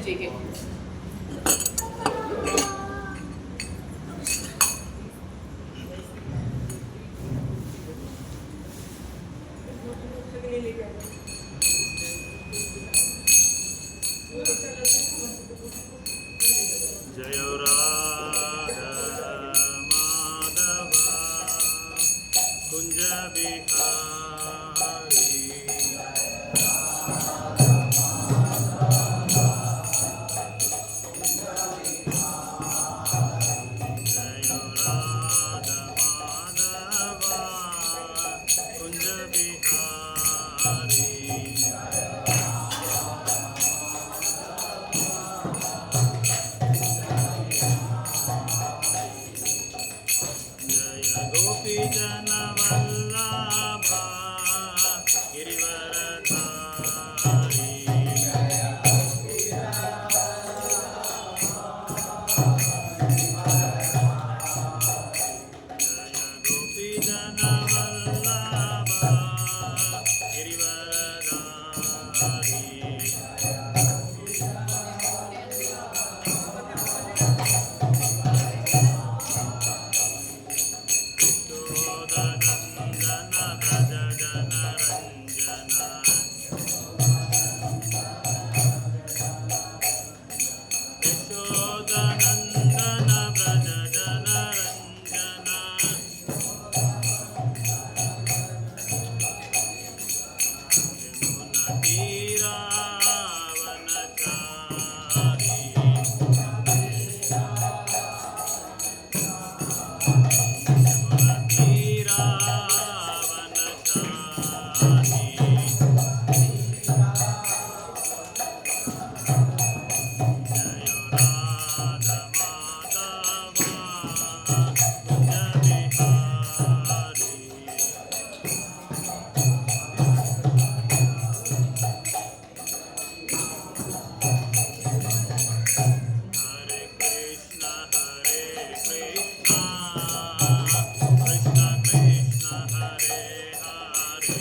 JK. Jaya Radha Madhava Kunja Bihari Jaya Radha Madhava Kunja Bihari Jaya Gopi Jana Vallabha Girivaradhari Jaya Gopi Jana Vallabha Girivaradhari Yashodanandana Braja Jana Ranjana Yashodanandana Braja Jana Ranjana Yamuna Tira Vanachari Yamuna Tira Vanachari Jaya Radha Madhava Kunja Bihari Hare Krishna Krishna Krishna Hare Hare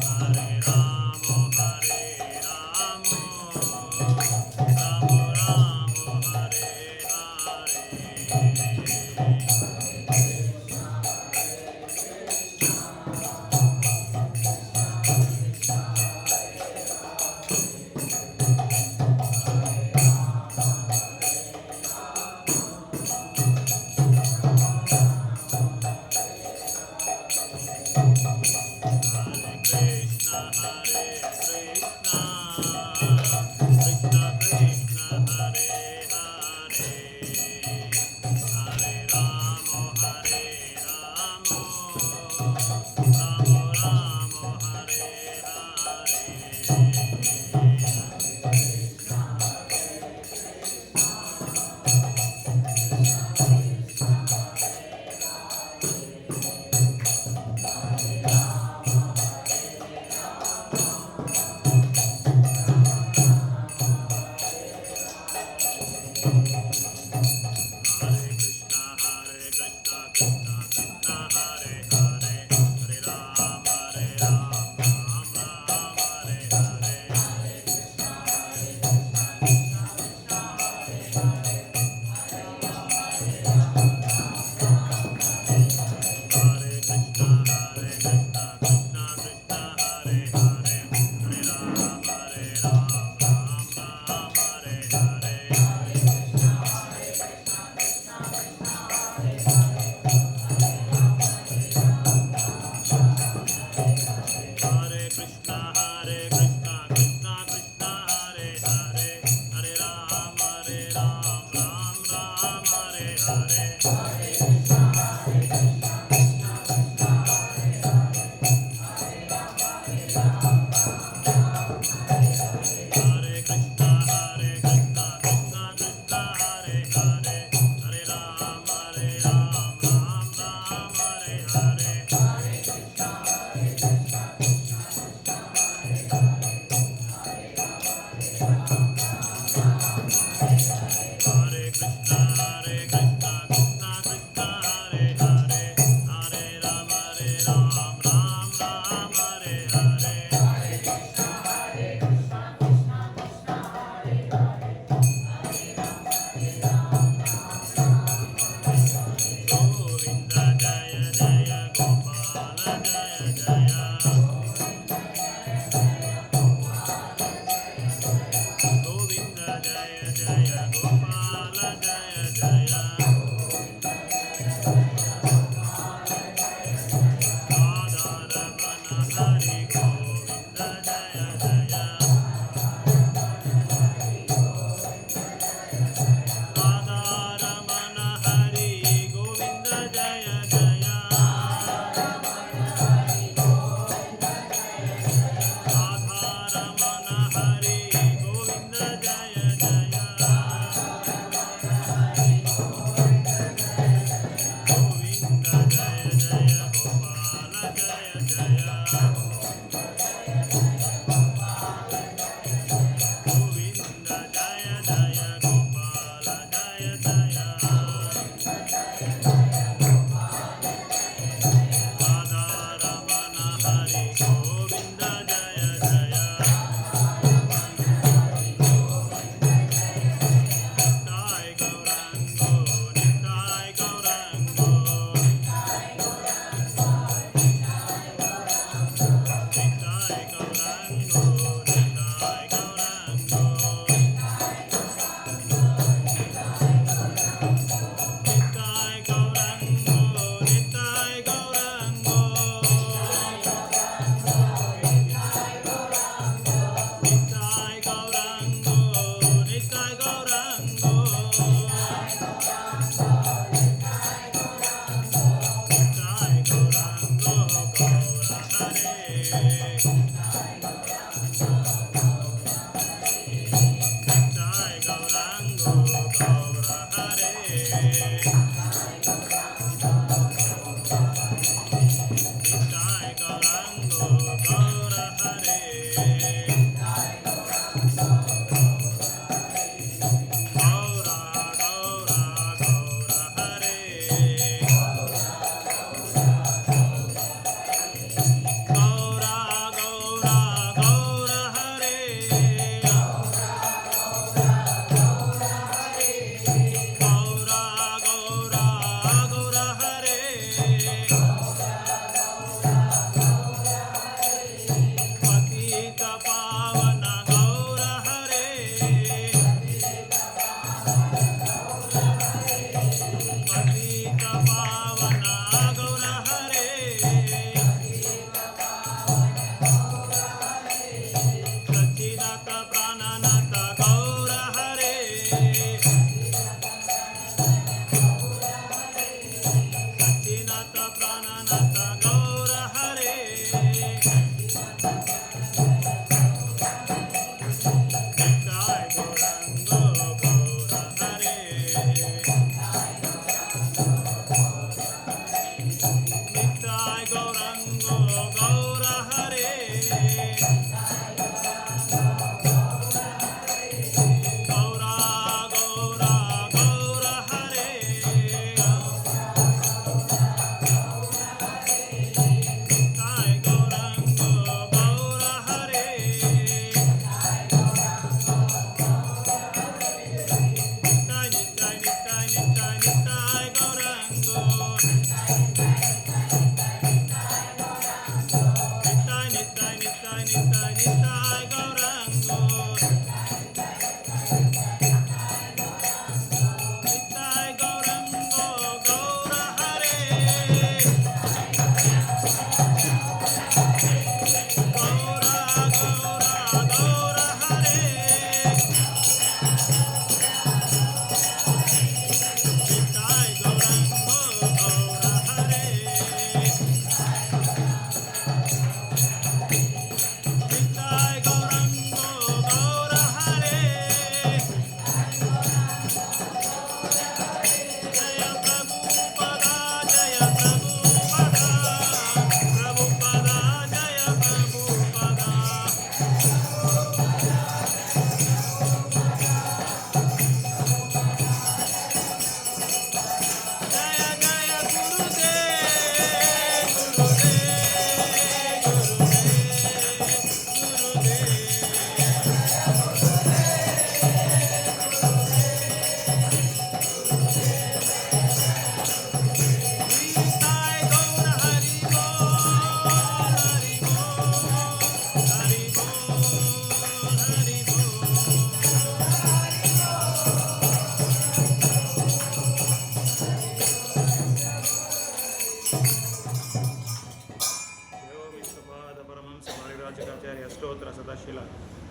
Hare Ramo Ramo Ramo Hare Hare Hare Krishna Krishna Krishna Hare Hare Hare Ramo Ramo Ramo Hare Hare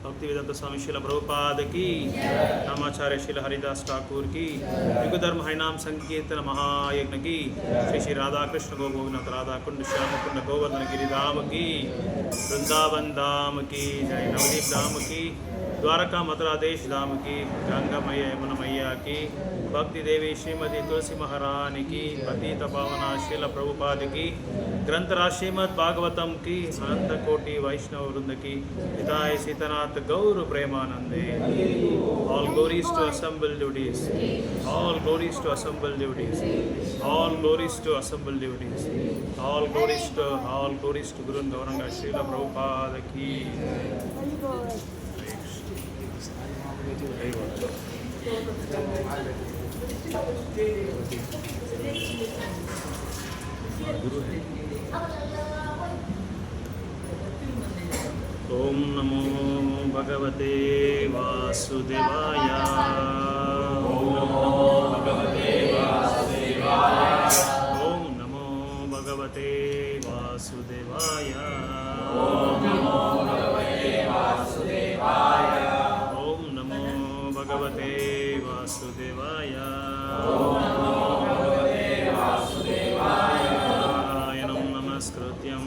Bhaktivedanta स्वामी शिला प्रभुपाद की, रामाचार्य शिला हरिदास ठाकुर की, युग धर्म हरिनाम संकीर्तन महायज्ञ की, श्री श्री राधा कृष्ण गोगोनाथ राधा कुंड श्याम कुंड गोवर्धन गिरि धाम की, वृंदावन धाम की जय, नवदीप धाम की, द्वारका मथुरा देश धाम की, गंगा मैया यमुना मैया की, भक्ति देवी श्रीमती तुलसी महारानी की, पतित पावना शिला प्रभुपाद की, ग्रंथराज श्रीमद् भागवतम की, अनंत कोटि वैष्णव वृंद की, हिताय सीतनाथ गौर प्रेमानंदे. All glories to assembled devotees. All glories to assembled devotees. All glories to assembled devotees. All glories to Guru Gauranga Srila Prabhupada ki. ओम नमो भगवते वासुदेवाय. ओम नमो भगवते वासुदेवाय. ओम नमो भगवते वासुदेवाय. ओम नमो भगवते वासुदेवाय. ओम नमो भगवते वासुदेवाय. ओम नमो भगवते वासुदेवाय. नारायणं नमस्कृत्यं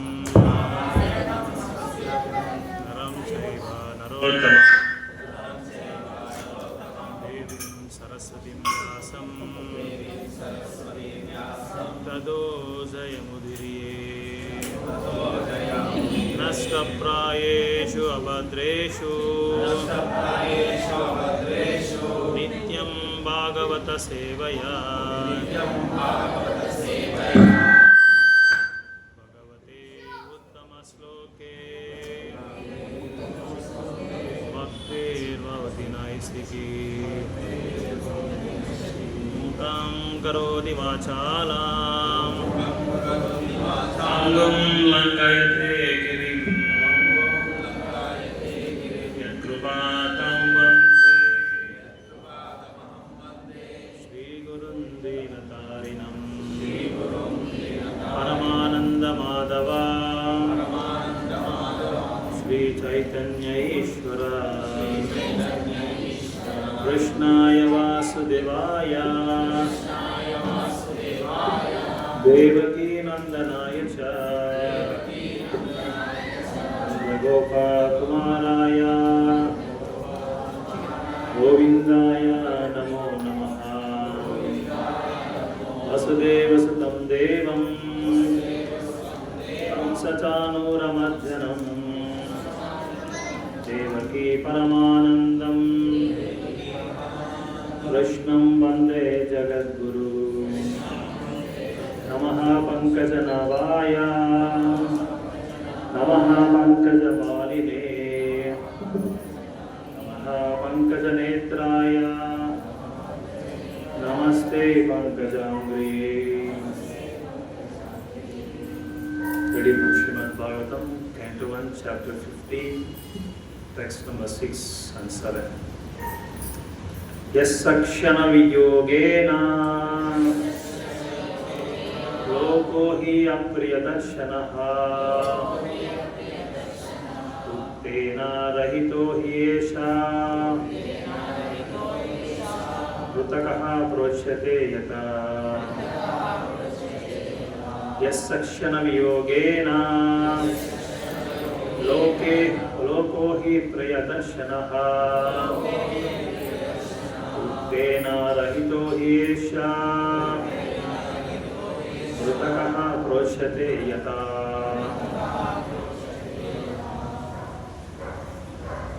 नरं चैव नरोत्तमं देवीं सरस्वतीं व्यासं ततो जयमुदीरये. न नष्टप्रायेषु अभद्रेषु नित्यं भागवत सेवया भगवते उत्तमश्लोके भक्तिर्भवति नैष्ठिकी मूकं करोति वाचालां अंगुं लङ्घयते गिरिं यत्कृपातं वन्दे श्रीगुरुं दीनतारिणं परमानन्दमाधव श्रीचैतन्य ईश्वर कृष्णाय वासुदेवाय देवकी नंदनाय च गोपाकुमाराय गोविन्दाय नमो नमः। वसुदेवसुतं देवं कंसचाणूरमर्दनं देवकी परमानन्दं कृष्णं वन्दे जगद्गुरु। नमः पंकजनाभाय नमः पंकजमालिने नमः पंकजनेत्राय नमस्ते पंकजांग्र्ये। Reading from Srimad Bagavatam, Canto 1, Chapter 15, text number 6 and 7. यस्सक्षण वियोगेन लोको हि अप्रियदर्शनः उत्तेन रहितो हि एषा मृतकः प्रोच्यते यथा। यस्सक्षण वियोगेन लोको हि प्रियदर्शनः उत्तेन रहितो हि एषा मृतकः प्रोच्यते यथा।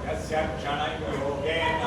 यस्य क्षणवियोगेन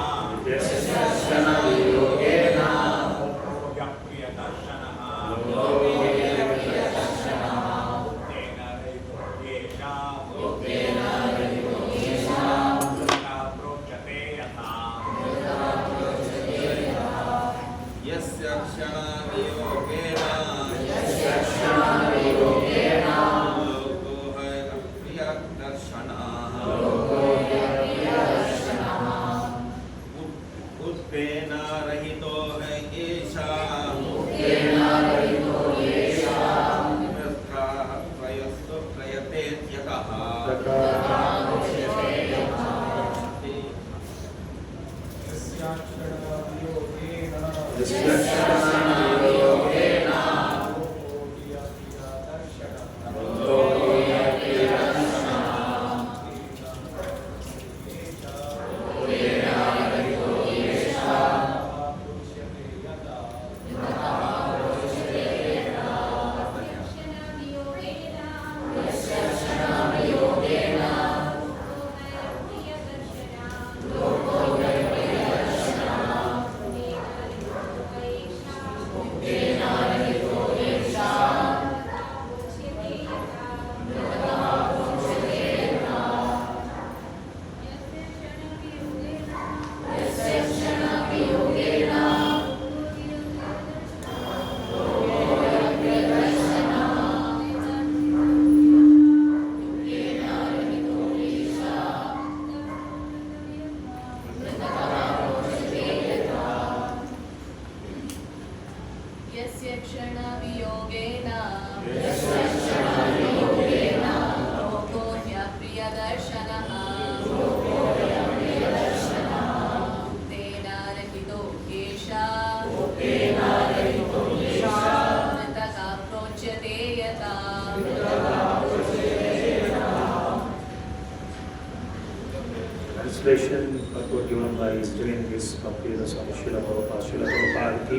Translation purport given by His Divine Grace Bhakti Swami Srila Prabhupada ki.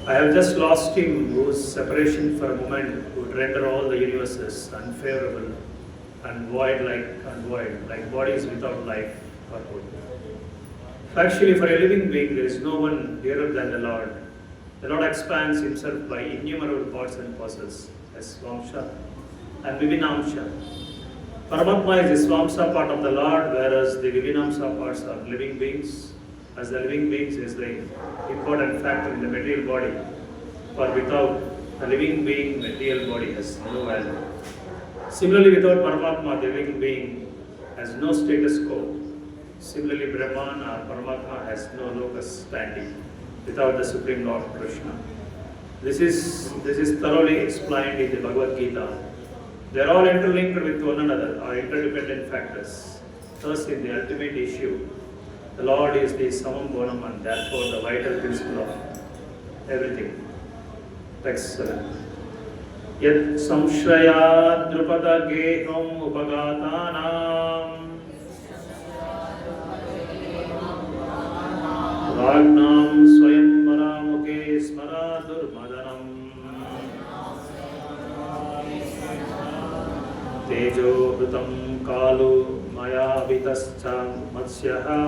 I have just lost him whose separation for a moment would render all the universes unfavorable and void like bodies without life or hood. Actually, for a living being, there is no one dearer than the Lord. The Lord expands himself by innumerable parts and parcels as Swamsha and Vivinamsha. Paramatma is the Swamsa part of the Lord, whereas the Vivinamsa parts are living beings, as the living beings is the important factor in the material body, for without a living being, material body has no value. Similarly, without Paramatma, the living being has no status quo. Similarly, Brahman or Paramatma has no locus standing without the Supreme Lord Krishna. This is thoroughly explained in the Bhagavad Gita. They are all interlinked with one another, are interdependent factors. Thus, in the ultimate issue, the Lord is the Samam Gunam and therefore the vital principle of everything. Text 7. Yat samshraya drupada geham upagatanam Ragnam swayam maramuke smara durmadanam Tejo hrutam kalu maya vitascha matsyaha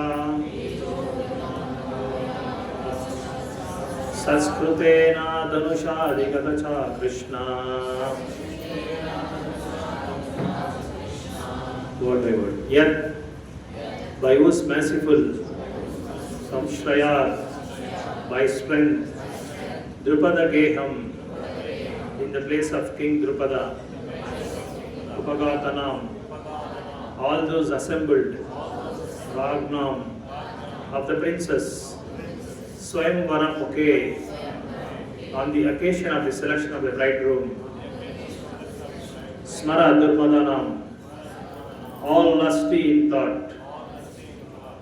Satskrutena dhanushadikatacha Krishna Word by word. Yet, by whose merciful Samshraya, by strength, Drupada Geham, in the place of King Drupada, Upagatanam, all those assembled, Ragnam, of the princess, Swayamvara Mukhe, on the occasion of the selection of the bridegroom, Smara Durmadanam, all lusty in thought,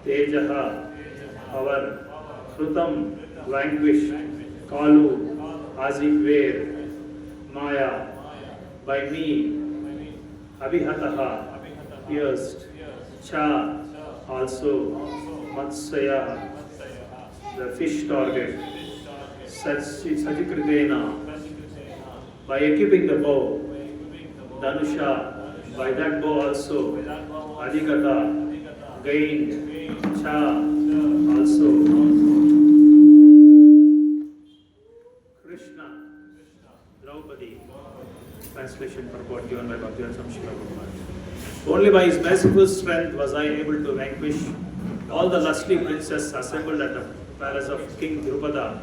Tejaha, our Krutam, vanquished, Kalu, as it were, Maya, by me, Abhihataha, pierced, Cha, also, Matsaya, the fish target, Sajikritena, by equipping the bow, Danusha, by that bow also, Adhikata, gained, Cha, also, Krishna, Draupadi, translation purport given by Bagavatam Srila Prabhupada. Only by his merciful strength was I able to vanquish all the lusty princes assembled at the palace of King Drupada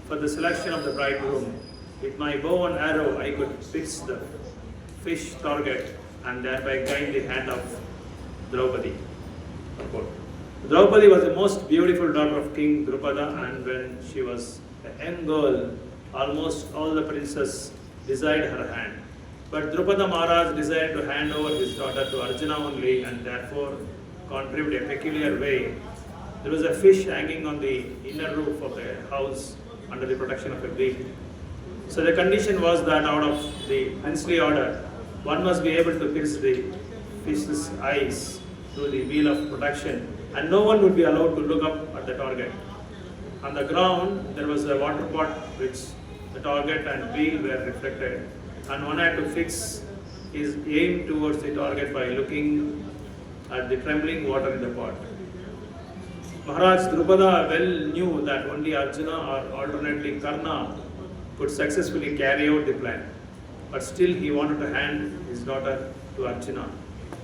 for the selection of the bridegroom. With my bow and arrow, I could fix the fish target and thereby gain the hand of Draupadi. Purport. Draupadi was the most beautiful daughter of King Drupada, and when she was a young girl, almost all the princes desired her hand. But Drupada Maharaj desired to hand over his daughter to Arjuna only, and therefore contrived a peculiar way. There was a fish hanging on the inner roof of the house under the protection of a beak. So the condition was that out of the princely order, one must be able to pierce the fish's eyes through the veil of protection, and no one would be allowed to look up at the target. On the ground, there was a water pot which the target and veil were reflected, and one had to fix his aim towards the target by looking at the trembling water in the pot. Maharaj Drupada well knew that only Arjuna or alternately Karna could successfully carry out the plan, but still he wanted to hand his daughter to Arjuna.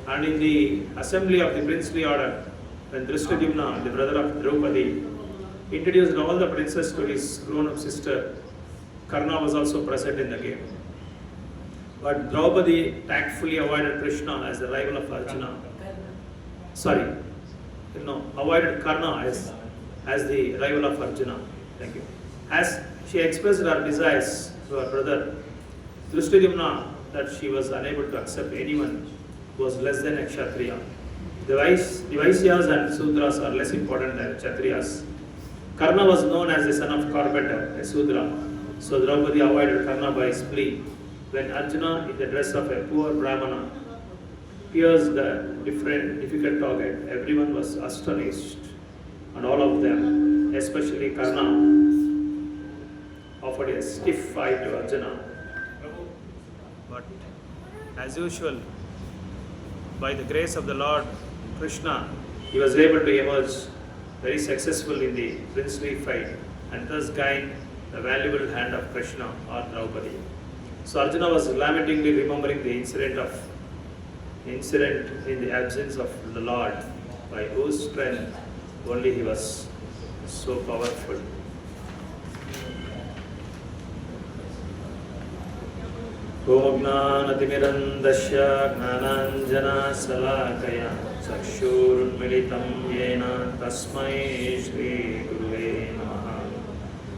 And in the assembly of the princely order, when Drishtadyumna, the brother of Draupadi, introduced all the princes to his grown-up sister, Karna was also present in the game. But Draupadi tactfully avoided Krishna as the rival of Arjuna. Avoided Karna as the rival of Arjuna. Thank you. As she expressed her desires to her brother, Drishtadyumna, that she was unable to accept anyone who was less than a Kshatriya. The Vaisyas and Sudras are less important than Kshatriyas. Karna was known as the son of carpenter, a Sudra. So Draupadi avoided Karna by his plea. When Arjuna, in the dress of a poor Brahmana, pierced the difficult target, everyone was astonished, and all of them, especially Karna, offered a stiff fight to Arjuna. But as usual, by the grace of the Lord Krishna, He was able to emerge very successful in the princely fight and thus gained the valuable hand of Krishna or Draupadi. So Arjuna was lamentingly remembering the incident in the absence of the Lord, by whose strength only he was so powerful. Om Gnanatimirandasya Gnananjanasalakaya Chakshurunmilitam Yena Tasmai Shri Guruve Namaha.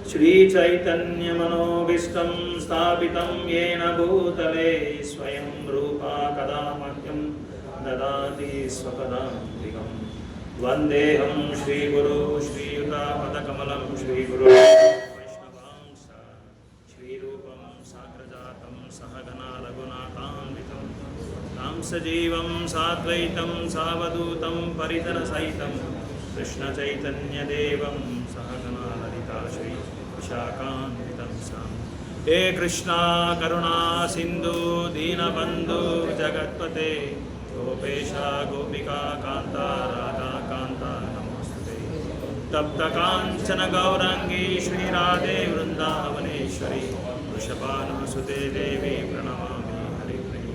Shri Chaitanya Manobishtam Sthapitam Yena Bhutale Swayam Rupa Kadamakyam Dadati Swapadam Vandeham Shri Guru Shri Yuta Padakamalam Shri Guru Vaishnavamsa Shri Rupam Sagrajatam Sahagana Raghunatamritam Tam Sajivam Satvaitam Savadutam Paritana Saitam Krishna Chaitanya Devam Sahagana Lalita Shri Vishakanvitam Sam He Krishna Karuna Sindhu Dinabandhu Jagatpate Gopesha Gopika Kanta Radha Kanta Namostute Tapta Kanchana Gaurangi Shri Radhe Vrindavaneshwari Vrishabhanu Sute Devi Pranamami Hari Hari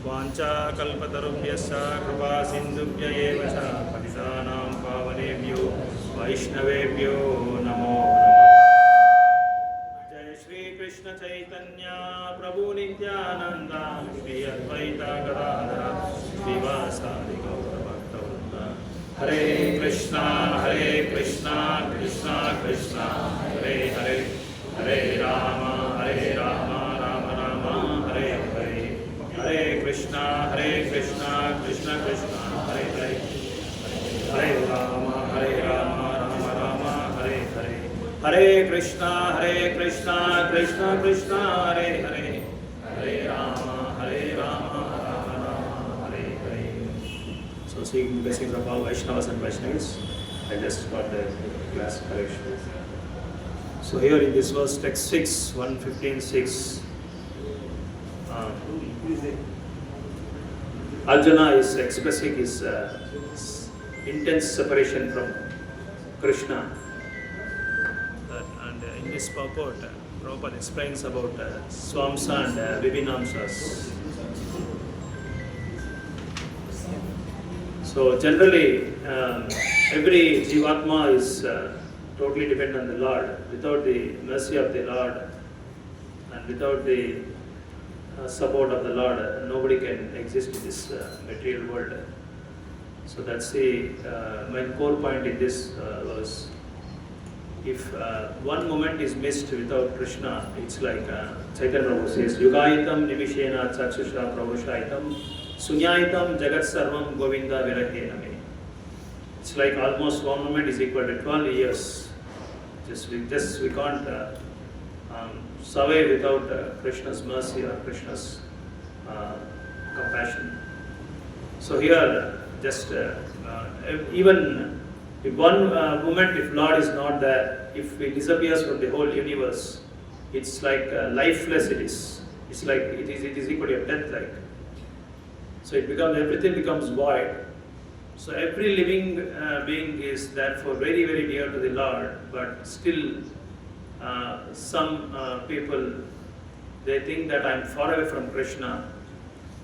Vancha Kalpatarubhyasya Kripa Sindhubhya Eva Cha Patisanam Pavanebhyo Vaishnavebhyo Namo Jai Shri Krishna Chaitanya Prabhu Nityananda Shri Advaita Gadadhara Srivasadi Gaura Bhaktavrinda Hare Krishna Krishna Krishna Hare Hare Hare Rama Rama Rama Hare Hare Hare Krishna Krishna Krishna Hare Hare Hare Rama Rama Rama Hare Hare Hare Krishna Krishna Krishna Hare Hare Hare Rama Rama Hare Hare. So seeing blessings of all Vaishnavas and Vaishnavis, I just got the class correction. So here in this verse, text 6, 115:6, Arjuna is expressing his intense separation from Krishna. And in this purport, Prabhupada explains about Swamsa and Vibhinamsas. So generally, every Jivatma is totally dependent on the Lord. Without the mercy of the Lord and without the support of the Lord, nobody can exist in this material world. So that's the main core point in this verse. If one moment is missed without Krishna, it's like Chaitanya Prabhu says, Yugaitam Nimishena Chakshusha Prabhushaitam Sunyaitam Jagat Sarvam Govinda Virahena Me. It's like almost one moment is equal to 12 years. We can't survive without Krishna's mercy or Krishna's compassion. So here, just even if one moment, if Lord is not there, if he disappears from the whole universe, it's like lifeless. It's like it is equal to death. Like so, everything becomes void. So every living being is therefore very, very dear to the Lord, but still some people, they think that I'm far away from Krishna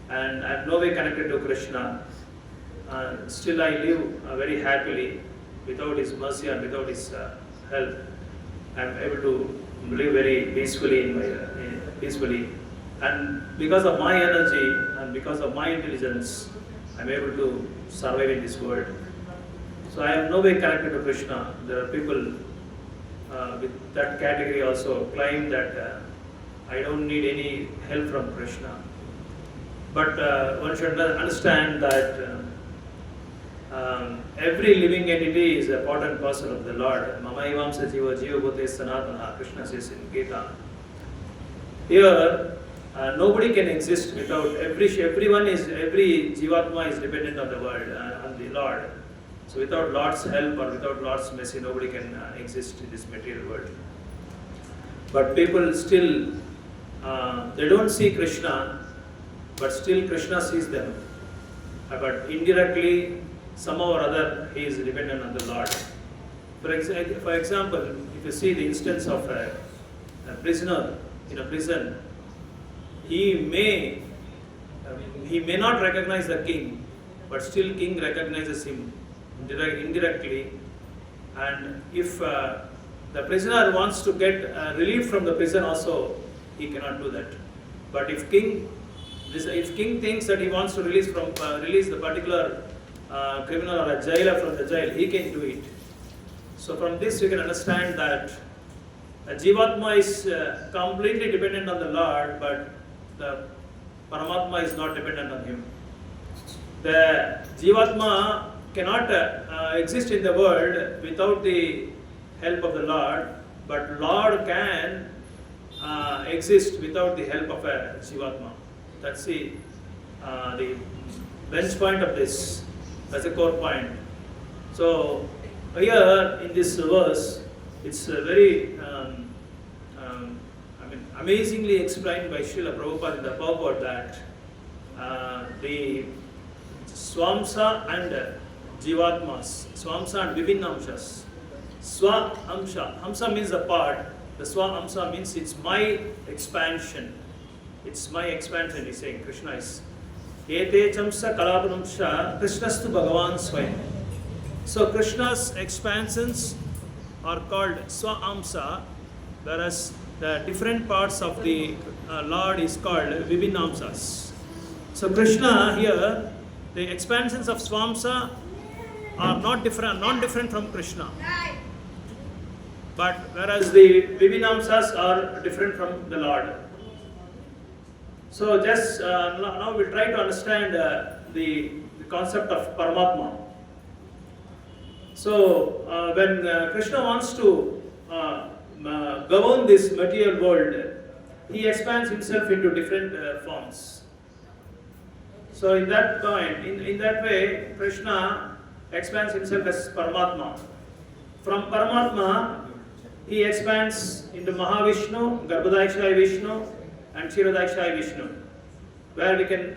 and I'm no way connected to Krishna. Still I live very happily without His mercy and without His help. I'm able to live very peacefully peacefully, and because of my energy and because of my intelligence, I'm able to survive in this world. So I am no way connected to Krishna. There are people with that category also claim that I don't need any help from Krishna. But one should understand that every living entity is a part and parcel of the Lord. Mama Ivam Sajiva Jiva Bhute Sanatana, Krishna says in Gita. Here, nobody can exist without every Jivatma is dependent on the world, on the Lord. So without Lord's help or without Lord's mercy, nobody can exist in this material world. but people still, they don't see Krishna, but still Krishna sees them. But indirectly, somehow or other, he is dependent on the Lord. For example, if you see the instance of a prisoner in a prison, he may not recognize the king, but still king recognizes him indirectly. And if the prisoner wants to get relief from the prison also, he cannot do that. But if king thinks that he wants to release the particular criminal or a jailer from the jail, he can do it. So from this you can understand that a Jivatma is completely dependent on the Lord, but the Paramatma is not dependent on him. The Jivatma cannot exist in the world without the help of the Lord, but Lord can exist without the help of a Jivatma. That's the bench point of this. That's a core point. So here in this verse, it's very amazingly explained by Srila Prabhupada in the purport that the Swamsa and Jivatmas, Swamsa and Vibhinnamshas. Swa Amsha. Hamsa means a part. The Swa Amsa means it's my expansion. It's my expansion, he's saying. Krishna is. Ete Chamsa Kalapanamsha Krishnastu Bhagavan Swayam. So Krishna's expansions are called Swa Amsa, whereas the different parts of the Lord is called Vibhinnamsas. So Krishna here, the expansions of Swamsa are not different from Krishna. But whereas the Vibhinnamsas are different from the Lord. So just now we'll try to understand the concept of Paramatma. So when Krishna wants to govern this material world, he expands himself into different forms. So in that point, in that way, Krishna expands himself as Paramatma. From Paramatma, he expands into Mahavishnu, Garbhodakshaya Vishnu, and Kshirodakshaya Vishnu, where we can,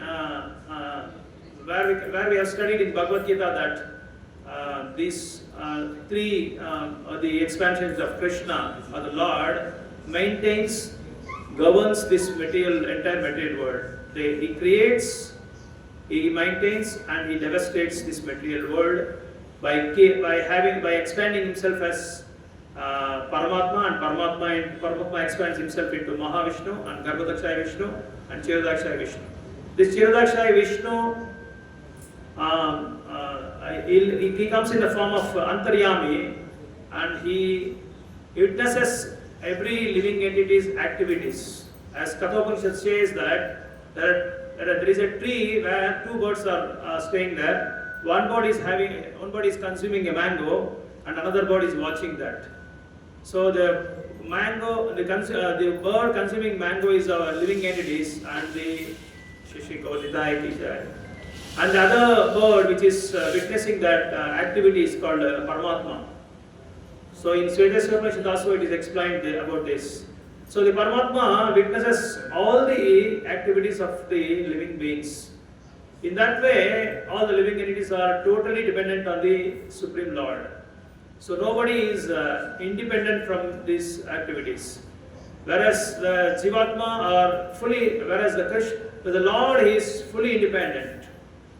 where we have studied in Bhagavad Gita that these three, the expansions of Krishna or the Lord, governs this entire material world. He creates, he maintains, and he devastates this material world by expanding himself as Paramatma, and Paramatma expands himself into Mahavishnu and Garbhodakshaya Vishnu and Kshirodakshaya Vishnu. This Kshirodakshaya Vishnu, he comes in the form of Antaryami, and he witnesses every living entity's activities. As Kathopanishad says that there is a tree where two birds are staying there. One bird is consuming a mango, and another bird is watching that. So the bird consuming mango is our living entities, and the and the other bird which is witnessing that activity is called Paramatma. So in Svetaswara Upanishad also it is explained about this. So the Paramatma witnesses all the activities of the living beings. In that way, all the living entities are totally dependent on the Supreme Lord. So nobody is independent from these activities. Whereas the Jivatma the Lord is fully independent,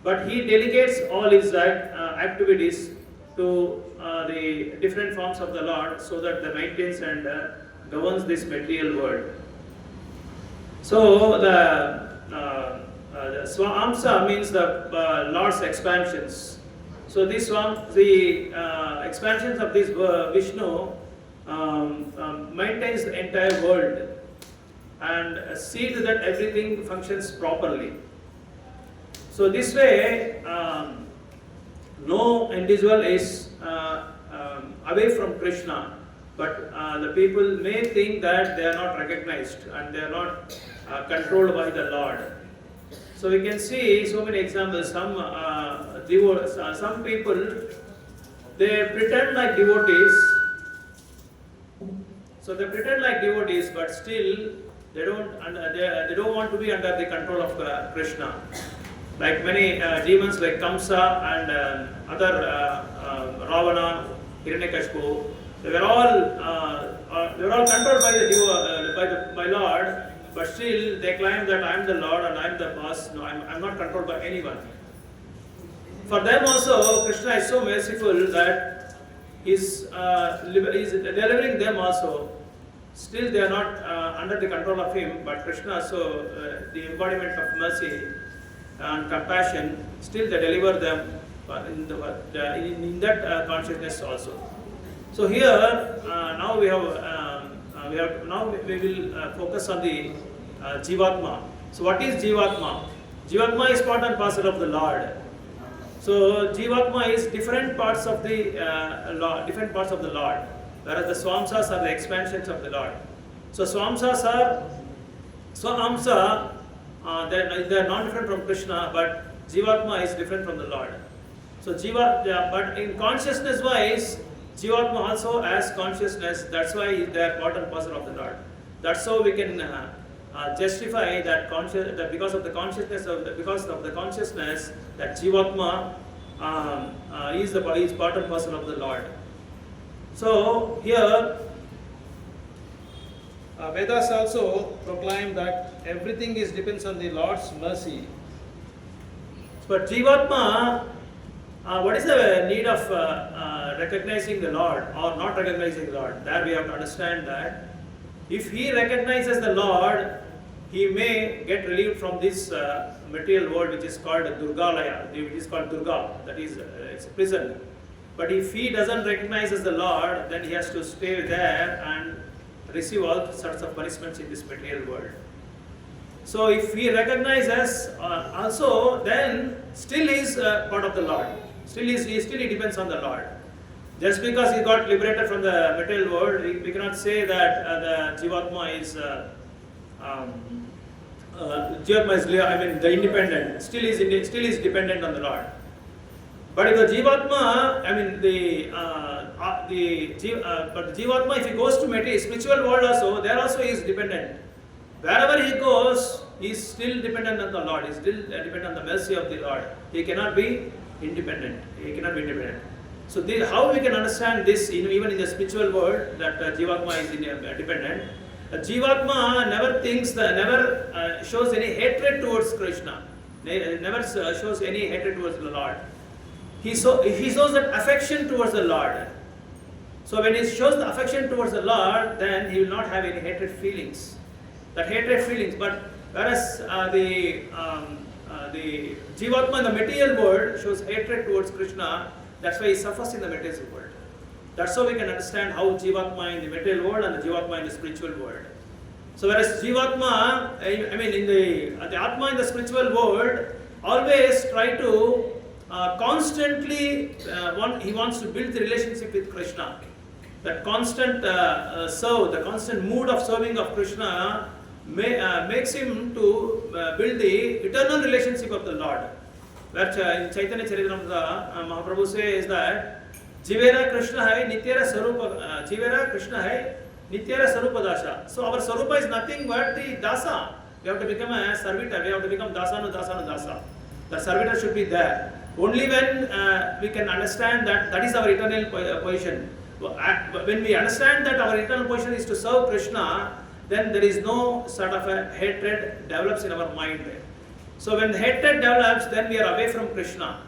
but he delegates all his activities to the different forms of the Lord, so that they maintains and governs this material world. So the Swamsa means the Lord's expansions. So the expansions of this Vishnu maintains the entire world and sees that everything functions properly. So this way, no individual is away from Krishna, but the people may think that they are not recognized and they are not controlled by the Lord. So we can see so many examples. Some people, they pretend like devotees. So they pretend like devotees, but still they don't want to be under the control of Krishna. Like many demons like Kamsa and other Ravana, Hiranyakashipu, they were all controlled by by Lord, but still they claim that I am the Lord and I am the boss. No, I am not controlled by anyone. For them also, Krishna is so merciful that he is delivering them also. Still they are not under the control of him, but Krishna, so the embodiment of mercy and compassion, still they deliver them in that consciousness also. So here now we will focus on the Jivatma. So what is Jivatma? Jivatma is part and parcel of the Lord. So Jivatma is different parts of the Lord, whereas the Swamsas are the expansions of the Lord. So Swamsas are they are not different from Krishna, but Jivatma is different from the Lord. So but in consciousness wise, Jivatma also has consciousness. That's why they are part and parcel of the Lord. That's how we can justify that because of the consciousness that Jivatma is part and parcel of the Lord. So here Vedas also proclaim that everything depends on the Lord's mercy. But Jivatma, what is the need of recognizing the Lord or not recognizing the Lord? There we have to understand that if he recognizes the Lord, he may get relieved from this material world, which is called Durgalaya, which is called Durga, that is it's a prison. But if he doesn't recognize the Lord, then he has to stay there and receive all sorts of punishments in this material world. So if he recognizes also, then still he is part of the Lord. Still he depends on the Lord. Just because he got liberated from the material world, we cannot say that the Jivatma is the independent. Still is dependent on the Lord. But if the Jivatma, but the Jivatma, if he goes to spiritual world also, there also he is dependent. Wherever he goes, he is still dependent on the Lord. He is still dependent on the mercy of the Lord. He cannot be independent. So how we can understand this even in the spiritual world, that Jivatma is dependent. Jivatma never shows any hatred towards Krishna. Never shows any hatred towards the Lord. He shows that affection towards the Lord. So when he shows the affection towards the Lord, then he will not have any hatred feelings. But whereas the Jivatma in the material world shows hatred towards Krishna, that's why he suffers in the material world. That's how we can understand how Jivatma in the material world and the Jivatma in the spiritual world. So whereas Jivatma, the Atma in the spiritual world always try to constantly, he wants to build the relationship with Krishna. That constant the constant mood of serving of Krishna makes him to build the eternal relationship of the Lord. Where in Chaitanya Charitamrita, Mahaprabhu says that Jivera Krishna hai Nityara Sarupa Nityara Sarupa Dasha. So our Sarupa is nothing but the Dasa. We have to become a servitor, we have to become Dasanu Dasa. The servitor should be there. Only when we can understand that is our eternal position. When we understand that our eternal position is to serve Krishna, then there is no sort of a hatred develops in our mind. So when hatred develops, then we are away from Krishna.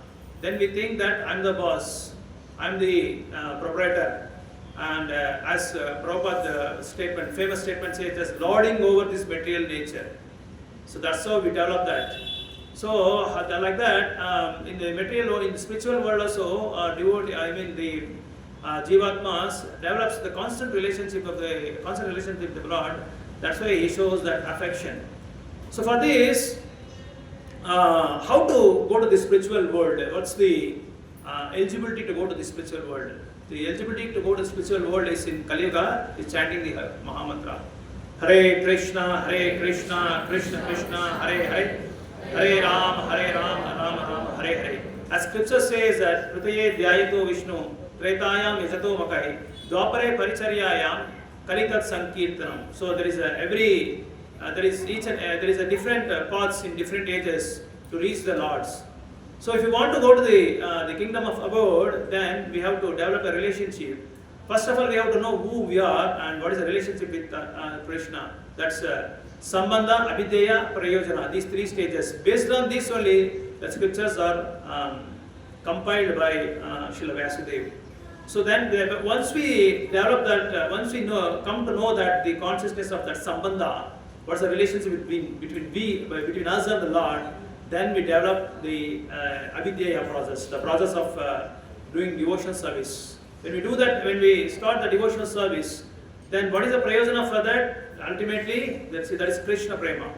Then we think that I am the boss, I am the proprietor. And as Prabhupada's famous statement says, just lording over this material nature. So that's how we develop that. So like that, in the spiritual world also, the Jivatmas develops the constant relationship with the Lord. That's why he shows that affection. So for this, how to go to the spiritual world? What's the eligibility to go to the spiritual world? The eligibility to go to the spiritual world is in Kali Yuga, is chanting the Mahamantra. Hare Krishna, Krishna Krishna, Hare Hare. Hare Ram, Ram Ram, Hare Hare. As scripture says that Pritaye Dhyayato Vishnu, Tretayam Yajato Makai, Dwapare Paricharyayam, Kalitat Sankirtanam. So there is a different paths in different ages to reach the Lords. So if you want to go to the kingdom of abode, then we have to develop a relationship. First of all, we have to know who we are and what is the relationship with Krishna. That's Sambandha, Abhideya, Prayojana. These three stages. Based on this only, the scriptures are compiled by Srila Vyasudeva. So then, once we develop that, once we come to know that the consciousness of that Sambandha, what's the relationship between us and the Lord, then we develop the Abhideya process, the process of doing devotional service. When we do that, when we start the devotional service, then what is the prayojana for that? Ultimately, that is Krishna prema.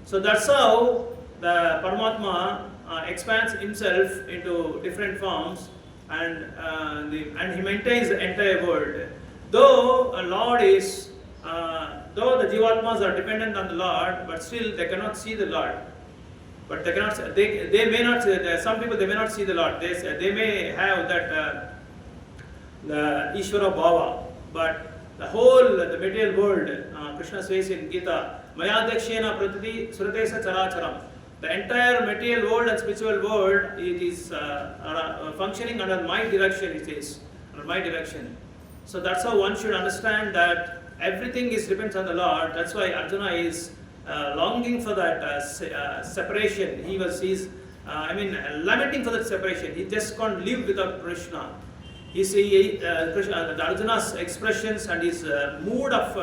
So that's how the Paramatma expands himself into different forms, and he maintains the entire world. Though a Lord is, though the Jivatmas are dependent on the Lord, but still they cannot see the Lord. But they cannot. They may not. Some people they may not see the Lord. They may have that the Ishvara Bhava, but the material world, Krishna says in Gita, Mayadakshena Pratiti Suratesa Characharam. The entire material world and spiritual world, it is functioning under my direction, it is, under my direction. So that's how one should understand that everything depends on the Lord. That's why Arjuna is longing for that separation. He's lamenting for that separation. He just can't live without Krishna. Arjuna's expressions and his mood of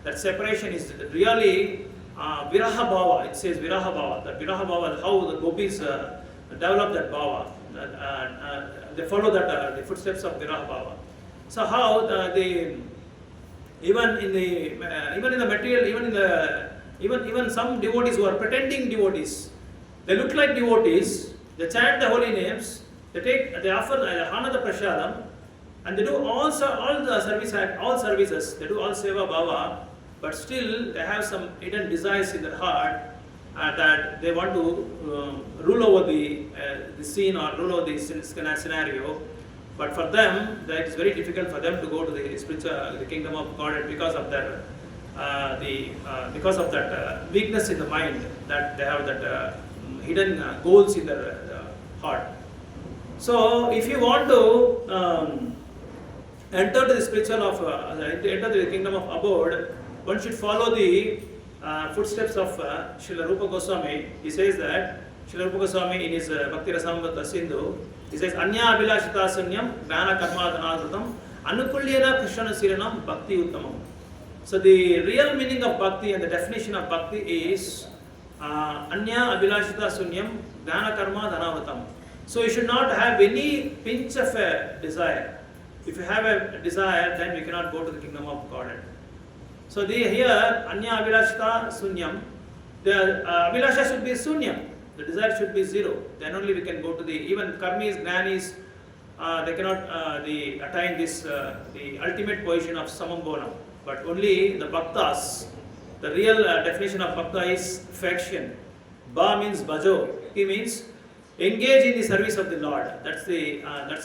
that separation is really Viraha Bhava. It says Viraha Bhava. That Viraha Bhava, how the gopis develop that Bhava. They follow that the footsteps of Viraha Bhava. So how even in the material, even some devotees who are pretending devotees, they look like devotees, they chant the holy names, they offer Hanada Prasadam, and they do all services, they do all Seva Bhava, but still they have some hidden desires in their heart that they want to rule over the scene or rule over the scenario. But for them, it is very difficult for them to go to the kingdom of God because of their weakness in the mind, that they have that hidden goals in their heart. So, if you want to enter the enter the kingdom of abode, one should follow the footsteps of Srila Rupa Goswami. He says that Srila Rupa Goswami in his Bhakti Rasamrita Sindhu, he says, Anya Abhilashita Sunyam, Dana Karma Dhanadrutam, Anukulyena Krishna Siranam, Bhakti Uttamam. So the real meaning of bhakti and the definition of bhakti is Anya Abhilashita Sunyam, Dana Karma Dhanavratam. So you should not have any pinch of a desire. If you have a desire, then we cannot go to the kingdom of Godhead. So here, Anya Abhilashita Sunyam, the Abhilasha should be Sunyam. The desire should be zero. Then only we can go to even karmis, jnanis, they cannot attain the ultimate position of samambonam. But only the bhaktas, the real definition of bhakta is affection. Ba means bhajo. He means engage in the service of the Lord. That's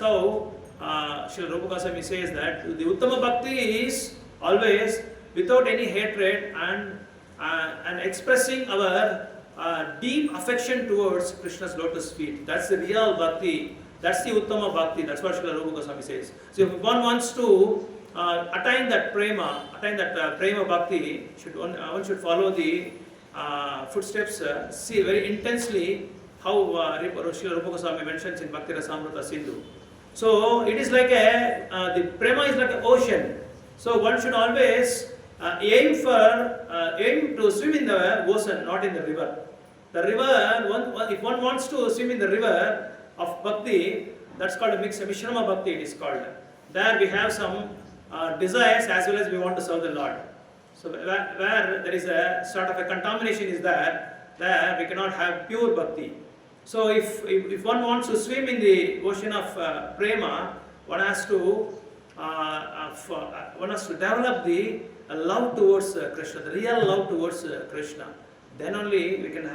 how Srila Rupa Goswami says that the Uttama Bhakti is always without any hatred and expressing our deep affection towards Krishna's lotus feet. That's the real bhakti. That's the Uttama Bhakti. That's what Srila Rupa Goswami says. So if one wants to attain that prema bhakti, one should follow the footsteps, see very intensely how Srila Rupa Goswami mentions in Bhakti Rasamrita Sindhu. So it is like the prema is like an ocean. So one should always aim to swim in the ocean, not in the river. The river, if one wants to swim in the river of bhakti, that's called a Mishrama Bhakti, it is called. There we have some desires as well as we want to serve the Lord. So where there is a sort of a contamination is there we cannot have pure bhakti. So if one wants to swim in the ocean of prema, one has to develop the love towards Krishna, the real love towards Krishna. Then only we can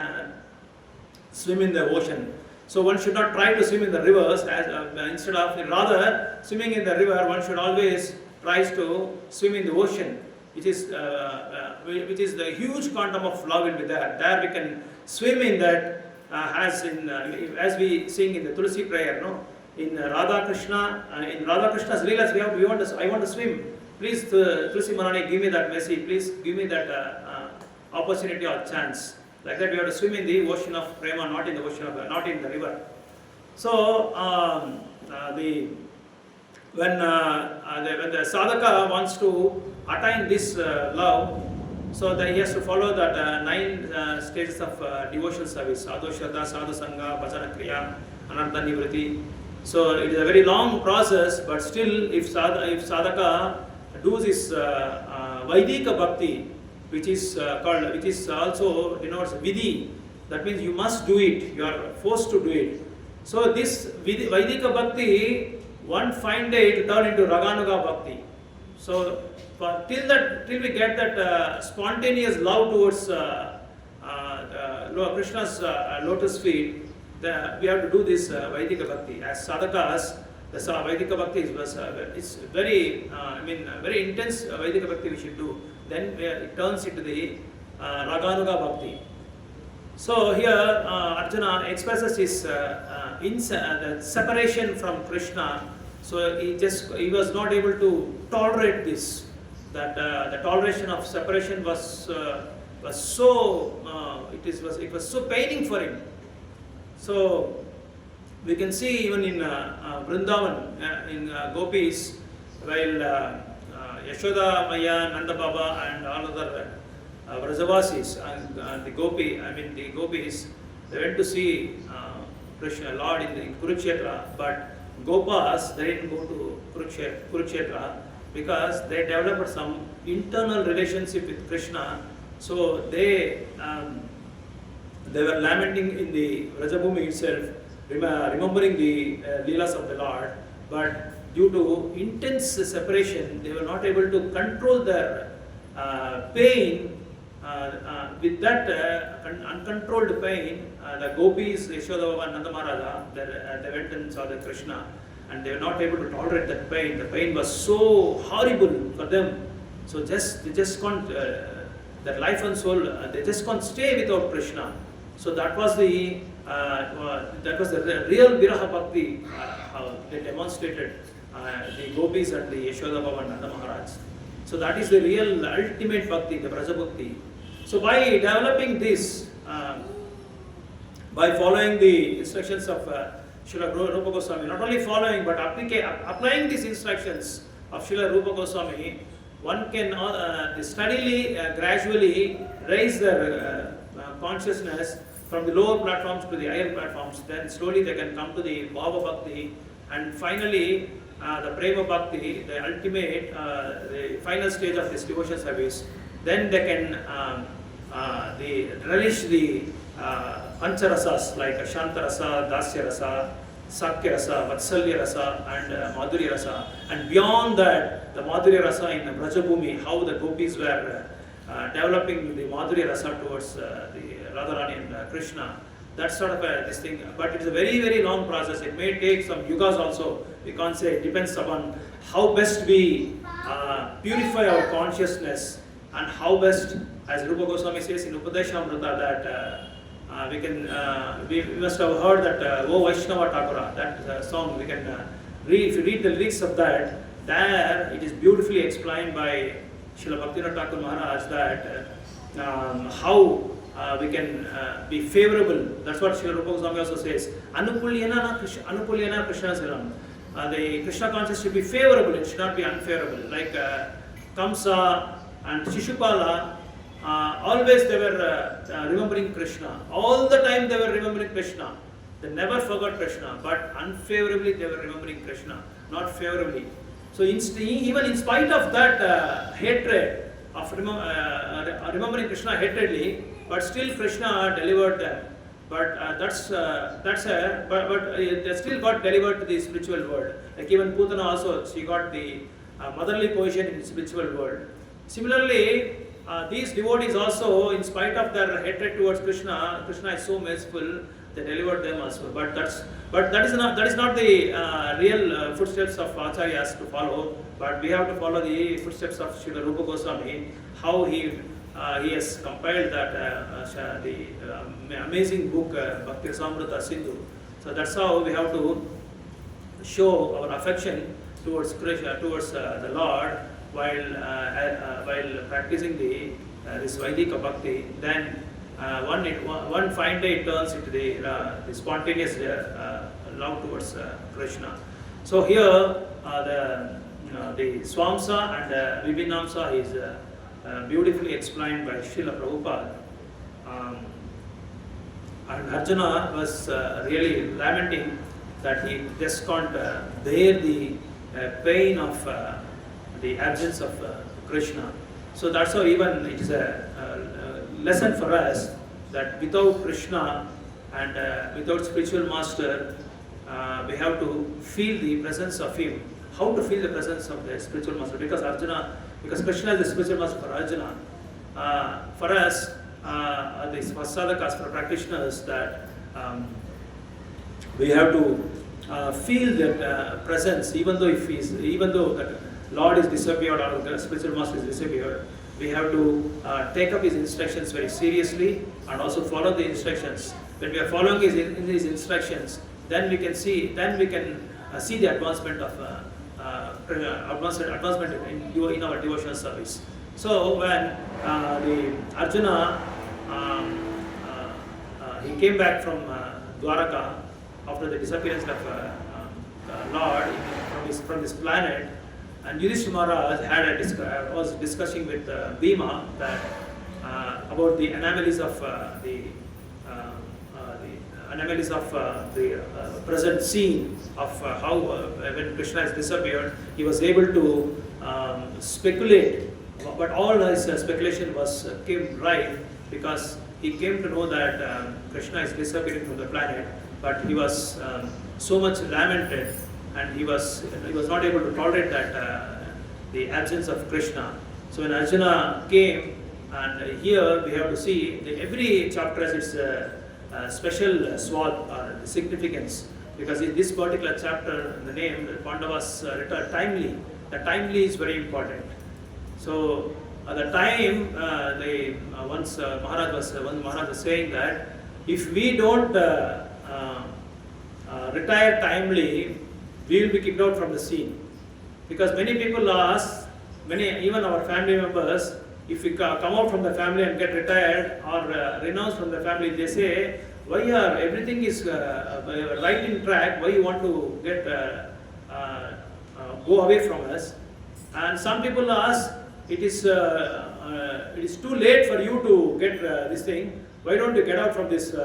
swim in the ocean. So one should not try to swim in the rivers rather swimming in the river, one should always try to swim in the ocean. which is the huge quantum of love will be there. There we can swim in that, as we sing in the Tulsi prayer, no? In Radha Krishna, in Radha Krishna's Leelas, I want to swim. Please, Tulsi Maharani, give me that mercy. Please give me that opportunity or chance. Like that, we have to swim in the ocean of prema, not in the ocean of, not in the river. So, when the sadhaka wants to attain this love, so that he has to follow that 9 stages of devotional service: sadhu shraddha, sadhu sangha, bhajana kriya, anartha nivriti. So it is a very long process, but still, if sadhaka does his Vaidika bhakti, which is also denotes vidhi, that means you must do it, you are forced to do it. So this Vaidika bhakti, one fine day it turn into Raganuga bhakti. So till we get that spontaneous love towards Krishna's lotus feet, we have to do this Vaidika bhakti. As sadhakas, the Vaidika bhakti is very, very intense Vaidika bhakti we should do. Then it turns into the Raganuga bhakti. So here Arjuna expresses his the separation from Krishna. So he was not able to tolerate this. That the toleration of separation was so it was so paining for him. So we can see even in Vrindavan, in Gopis, while Yashoda Maya, Nanda Baba and all other Vrajavasis and the Gopis, they went to see Krishna, Lord in Kurukshetra, but Gopas, they didn't go to Kurukshetra because they developed some internal relationship with Krishna. So they were lamenting in the Vrajabhumi itself, remembering the Leelas of the Lord, but due to intense separation, they were not able to control their pain. With that uncontrolled pain, the Gopis, Yashoda and Nanda Maharaja, they went and saw the Krishna, and they were not able to tolerate that pain. The pain was so horrible for them. So they just can't, their life and soul, they just can't stay without Krishna. So that was the real Viraha Bhakti, how they demonstrated the Gopis and the Yashoda Baba and Nanda Maharaj. So that is the real ultimate Bhakti, the Braja Bhakti. So by developing this, by following the instructions of Srila Rupa Goswami, not only following but applying these instructions of Srila Rupa Goswami, one can steadily, gradually raise their consciousness from the lower platforms to the higher platforms. Then slowly they can come to the Bhava Bhakti, and finally the Prema Bhakti, the ultimate, the final stage of this devotion service. Then they can relish the Pancharasas like Shanta Rasa, Dasya Rasa, Sakya Rasa, Vatsalya Rasa and Madhurya Rasa. And beyond that, the Madhurya Rasa in Brajabhumi, how the Gopis were developing the Madhurya Rasa towards the Radharani and Krishna. That's sort of this thing, but it's a very, very long process. It may take some yugas also. We can't say, it depends upon how best we purify our consciousness and how best, as Rupa Goswami says in Upadeshamrita, that we must have heard that O Vaishnava Thakura, that song, we can read, if you read the lyrics of that, there it is beautifully explained by Srila Bhaktivinoda Thakur Maharaj that how we can be favorable. That's what Srila Rupa Goswami also says. Anukulyana Krishna Saram. The Krishna consciousness should be favorable, it should not be unfavorable. Like Kamsa and Shishupala, always they were remembering Krishna. All the time they were remembering Krishna. They never forgot Krishna, but unfavorably they were remembering Krishna, not favorably. So even in spite of that hatred, of remembering Krishna hatredly, but still Krishna delivered them. But but they still got delivered to the spiritual world. Like even Putana also, she got the motherly position in the spiritual world. Similarly, these devotees also, in spite of their hatred towards Krishna, Krishna is so merciful. they delivered them also. But that is not the real footsteps of Acharyas to follow. But we have to follow the footsteps of Srila Rupa Goswami, how he has compiled that the amazing book Bhakti Rasamrita Sindhu. So that's how we have to show our affection towards Krishna, towards the Lord, while practicing this Vaidika Bhakti. Then one fine day it turns into the spontaneous love towards Krishna. So here the Swamsa and Vibhinamsa is beautifully explained by Srila Prabhupada. And Arjuna was really lamenting that he just can't bear the pain of the absence of Krishna. So that's how even it is a lesson for us that without Krishna and without spiritual master, we have to feel the presence of him. How to feel the presence of the spiritual master? Because Krishna is the spiritual master for Arjuna. For us, the sadhakas, for practitioners, that we have to feel that presence, even though that Lord is disappeared or the spiritual master is disappeared, we have to take up his instructions very seriously and also follow the instructions. When we are following his instructions, then we can see the advancement of advancement in our devotional service. So when the Arjuna he came back from Dwaraka after the disappearance of Lord from this planet, and Yudhishthira Maharaj was discussing with Bhima that about the anomalies of the present scene of how when Krishna has disappeared, he was able to speculate, but all his speculation came right, because he came to know that Krishna is disappearing from the planet, but he was so much lamented, and he was not able to tolerate that the absence of Krishna. So when Arjuna came, and here we have to see every chapter has its special swath or significance, because in this particular chapter, the name the Pandavas returned timely. The timely is very important. So at the time, once Maharaj was saying that if we don't retire timely, we will be kicked out from the scene. Because many people ask, even our family members, if we come out from the family and get retired or renounce from the family, they say, why everything is right in track, why you want to go away from us? And some people ask, it is too late for you to get this thing, why don't you get out from this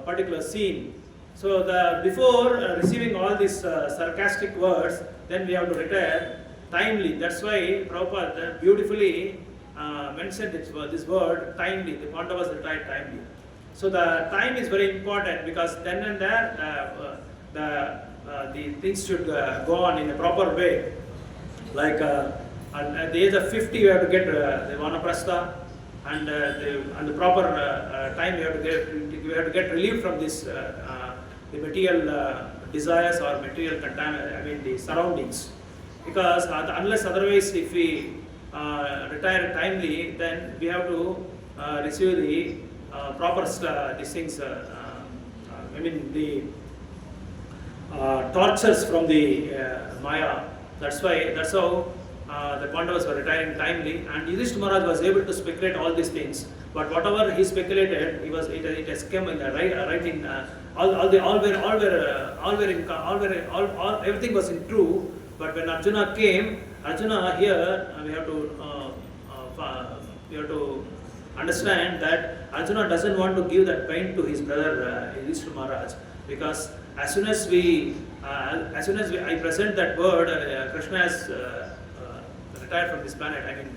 particular scene? So before receiving all these sarcastic words, then we have to retire timely. That's why Prabhupada beautifully mentioned this word, timely. The Pandavas retired timely. So the time is very important, because then and there the things should go on in a proper way. Like at the age of 50, you have to get the vanaprastha, and the proper time you have to get relieved from this the material desires or material the surroundings. Because unless otherwise, if we retire timely, then we have to receive the proper these things. The tortures from the Maya. That's how the Pandavas were retiring timely, and Yudhishthira Maharaj was able to speculate all these things. But whatever he speculated, it has come in the right in everything was in true. But when Arjuna came, here we have to understand that Arjuna doesn't want to give that pain to his brother Yudhishthira Maharaj, because as soon as I present that word, Krishna has retired from this planet.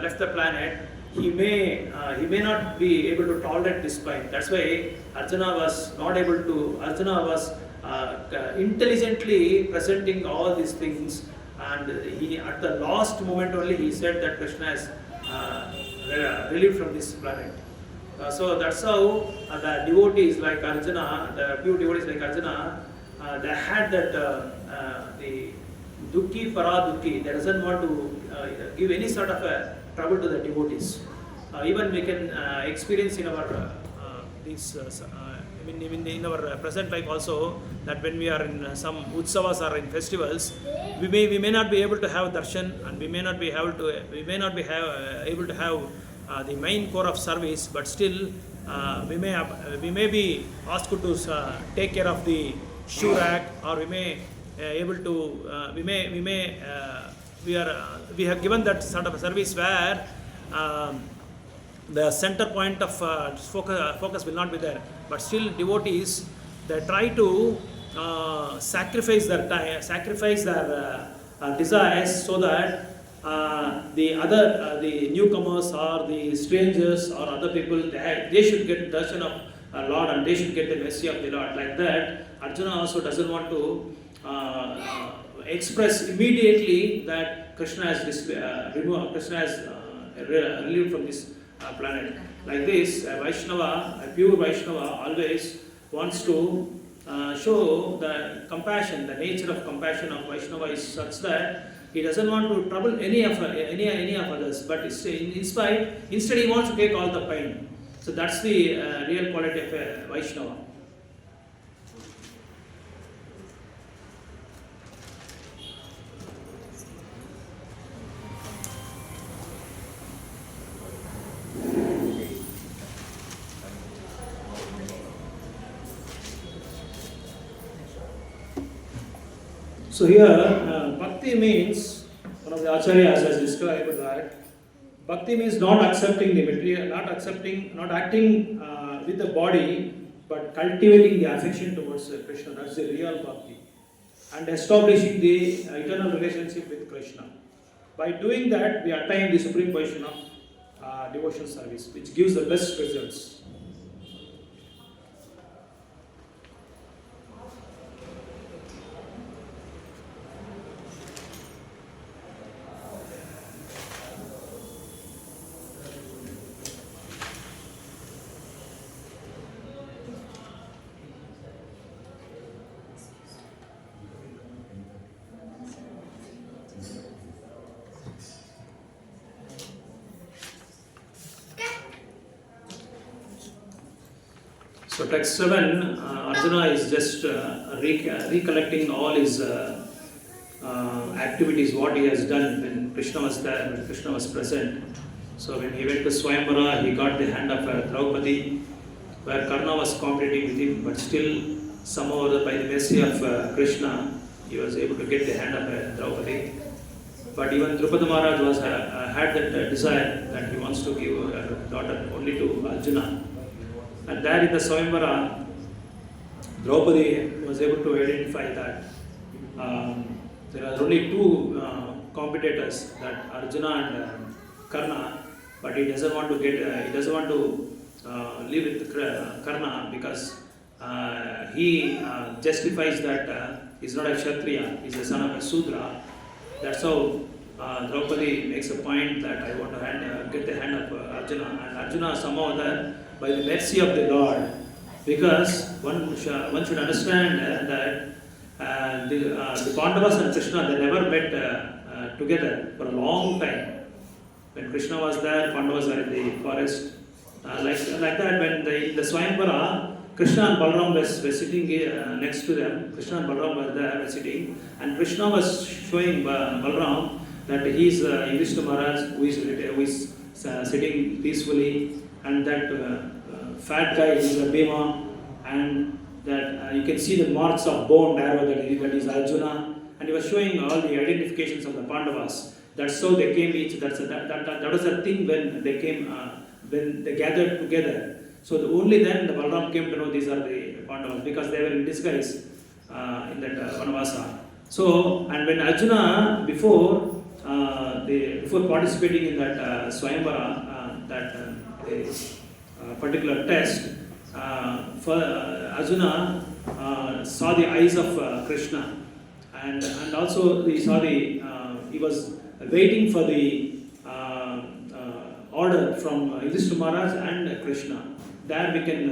Left the planet. He may not be able to tolerate this pain. That's why Arjuna was not able to. Arjuna was intelligently presenting all these things, and he at the last moment only he said that Krishna is relieved from this planet. So that's how the devotees like Arjuna, the pure devotees like Arjuna, they had that the Dukhi Paradukhi, that doesn't want to give any sort of trouble to the devotees. Even we can experience in our in our present life also, that when we are in some utsavas or in festivals, we may not be able to have darshan, and we may not be able to able to have the main core of service, but still we may be asked to take care of the shoe rack, or we may able to we have given that sort of a service where the center point of focus will not be there, but still devotees, they try to sacrifice their time, sacrifice their desires, so that the newcomers or the strangers or other people, they should get darshan of Lord, and they should get the mercy of the Lord. Like that, Arjuna also doesn't want to express immediately that Krishna has relieved from this planet. Like this, a Vaishnava, a pure Vaishnava, always wants to show the compassion, the nature of compassion of Vaishnava is such that he doesn't want to trouble any of others, but instead he wants to take all the pain. So that's the real quality of a Vaishnava. So here, bhakti means, one of the acharyas has described that bhakti means not accepting the material, not acting with the body, but cultivating the affection towards Krishna. That's the real bhakti. And establishing the eternal relationship with Krishna. By doing that, we attain the supreme position of devotional service, which gives the best results. So text 7, Arjuna is just recollecting all his activities, what he has done when Krishna was there, when Krishna was present. So when he went to Swayamvara, he got the hand of Draupadi, where Karna was competing with him, but still somehow by the mercy of Krishna, he was able to get the hand of Draupadi. But even Drupada Maharaj had that desire that he wants to give a daughter only to Arjuna. And there in the Swayamvara, Draupadi was able to identify that there are only two competitors, that Arjuna and Karna, but he doesn't want to live with Karna because he justifies that he's not a Kshatriya, he's a son of a Sudra. That's how Draupadi makes a point that I want to get the hand of Arjuna, and Arjuna somehow that by the mercy of the Lord, because one should understand that the Pandavas and Krishna, they never met together for a long time. When Krishna was there, Pandavas were in the forest. Like that, when in the Swayamvara, Krishna and Balaram were sitting next to them. Krishna and Balaram were there sitting, and Krishna was showing Balaram that he is Yudhishthira Maharaj who is sitting peacefully, and that fat guy is a Bhima, and that you can see the marks of bone arrow that is Arjuna, and he was showing all the identifications of the Pandavas. That's how they came each. That was the thing when they came, when they gathered together. So only then the Balaram came to know these are the Pandavas, because they were in disguise in that Vanavasa. So, and when Arjuna before participating in that Swayamvara, particular test, Arjuna saw the eyes of Krishna, and also he saw he was waiting for the order from Yudhishthira Maharaj and Krishna. There we can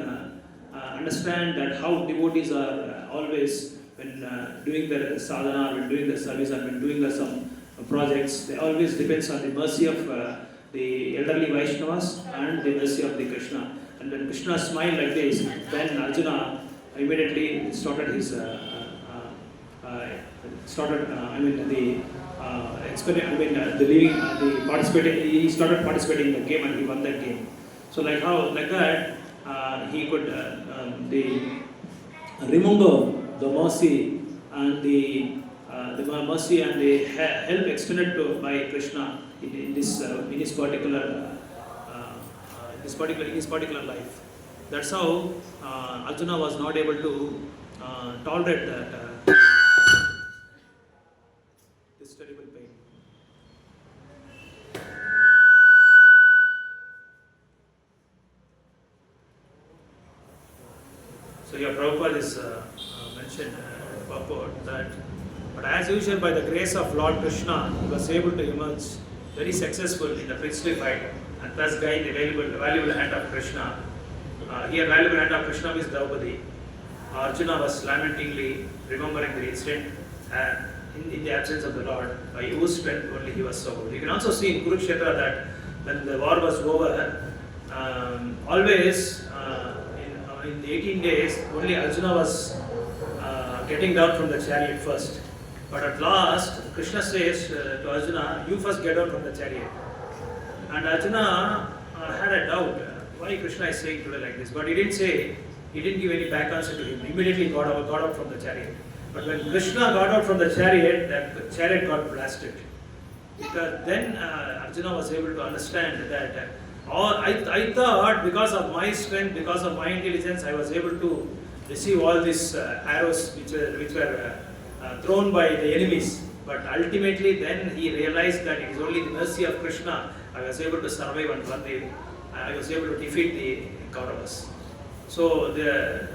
understand that how devotees are always, when doing their sadhana, when doing their service, and when doing some projects, they always depends on the mercy of the elderly Vaishnavas and the mercy of the Krishna. And when Krishna smiled like this, then Arjuna immediately started his he started participating in the game and he won that game. So like that he could remember the mercy and the mercy and the help extended to by Krishna in his particular life. That's how Arjuna was not able to tolerate that this terrible pain. So your Prabhupada is mentioned about that. But as usual, by the grace of Lord Krishna, he was able to emerge very successful in the princely fight and thus gained the valuable hand of Krishna. Here, valuable hand of Krishna is Draupadi. Arjuna was lamentingly remembering the incident in the absence of the Lord, by whose strength only he was so good. You can also see in Kurukshetra that when the war was over, always in the 18 days, only Arjuna was getting down from the chariot first. But at last, Krishna says to Arjuna, you first get down from the chariot. And Arjuna had a doubt, why Krishna is saying today like this. But he didn't give any back answer to him. Immediately got out from the chariot. But when Krishna got out from the chariot, that chariot got blasted. Because then Arjuna was able to understand that I thought because of my strength, because of my intelligence, I was able to receive all these arrows which were thrown by the enemies. But ultimately then he realized that it is only the mercy of Krishna I was able to survive and I was able to defeat the Kauravas. So the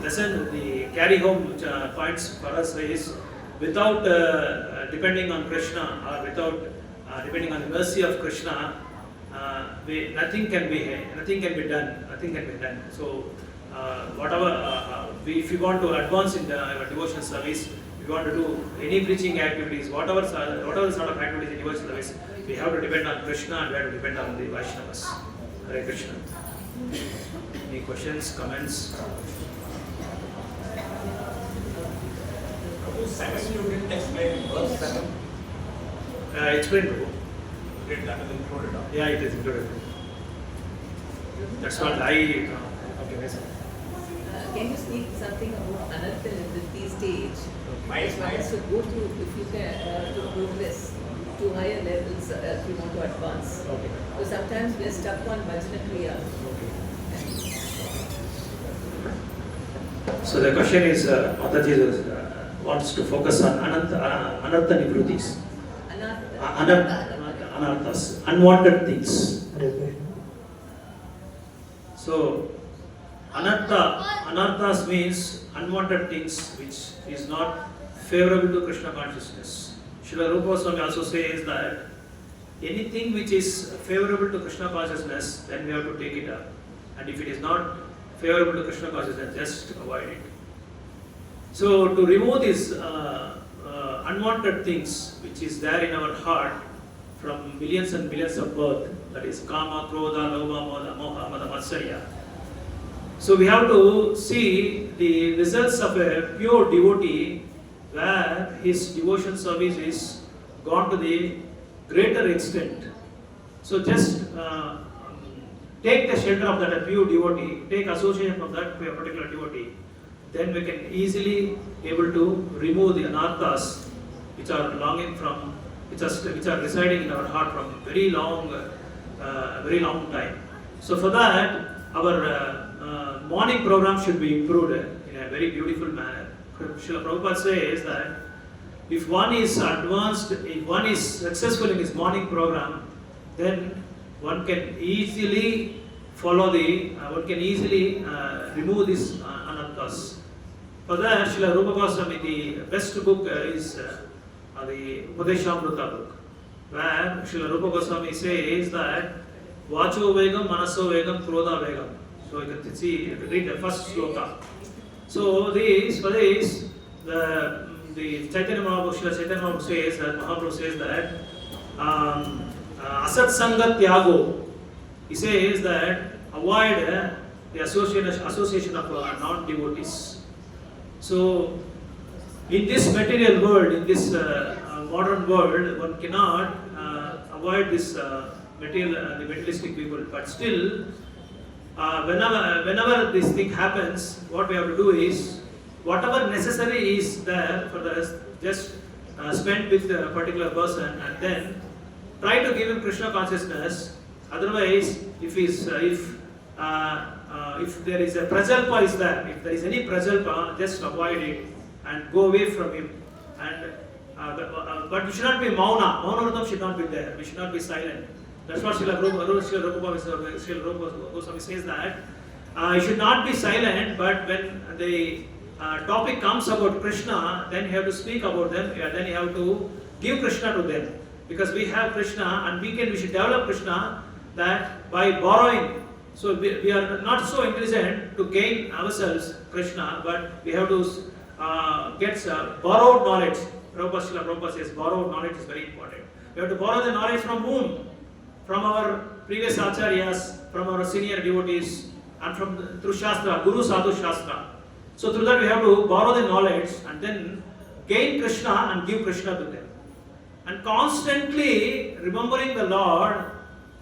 lesson, the carry home points for us is, without depending on Krishna or without depending on the mercy of Krishna, nothing can be done. So if you want to advance in our devotion service, if you want to do any preaching activities, whatever sort of activities in devotion service, we have to depend on Krishna and we have to depend on the Vaishnavas. Hare Krishna. Any questions, comments? Second, you didn't explain verse 7. Explain, Prabhu. Okay, that is included. Yeah, it is included. That's what okay, nice. Can you speak something about Anartha Vritti stage? Nice. To go through, if you can, to progress to higher levels if you want to advance. Okay. So sometimes we are stuck on Bhajana Kriya. So the question is, Mataji wants to focus on Anartha Nivrutis. Anarthas, unwanted things. So, anarthas means unwanted things which is not favorable to Krishna consciousness. Srila Rupa Goswami also says that anything which is favorable to Krishna consciousness, then we have to take it up. And if it is not favorable to Krishna consciousness, just avoid it. So, to remove these unwanted things which is there in our heart from millions and millions of birth, that is Kama, Krodha, Lobha, Moha, Mada, Matsarya. So we have to see the results of a pure devotee where his devotion service is gone to the greater extent. So just take the shelter of that pure devotee, take association of that particular devotee, then we can easily able to remove the anarthas which are longing from, which are residing in our heart from very long time. So for that, our morning program should be improved in a very beautiful manner. Srila Prabhupada says that if one is advanced, if one is successful in his morning program, then one can easily follow one can easily remove these anarthas. For that, Srila Rupa Goswami, the best book is the Upadeshamrita book, where Srila Rupa Goswami says that Vacho Vegam, Manaso Vegam, Krodha Vegam. So you can see, read the first sloka. So for this, the Chaitanya Mahaprabhu says that Asat Sangat Tyago. He says that avoid the association of non-devotees. So in this material world, in this modern world, one cannot avoid this the materialistic people. But still, whenever this thing happens, what we have to do is, whatever necessary is there for us, just spend with a particular person and then try to give him Krishna consciousness. Otherwise, if there is a prajalpa is there, if there is any prajalpa, just avoid it and go away from him. And but we should not be mauna. Maunavatam should not be there. We should not be silent. That's what Srila Rupa Goswami says, that you should not be silent, but when the topic comes about Krishna, then you have to speak about them, then you have to give Krishna to them. Because we have Krishna and we should develop Krishna that by borrowing. So we are not so intelligent to gain ourselves Krishna, but we have to get borrowed knowledge. Srila Prabhupada says borrowed knowledge is very important. We have to borrow the knowledge from whom? From our previous acharyas, from our senior devotees, and through Shastra, Guru Sadhu Shastra. So through that we have to borrow the knowledge and then gain Krishna and give Krishna to them. And constantly remembering the Lord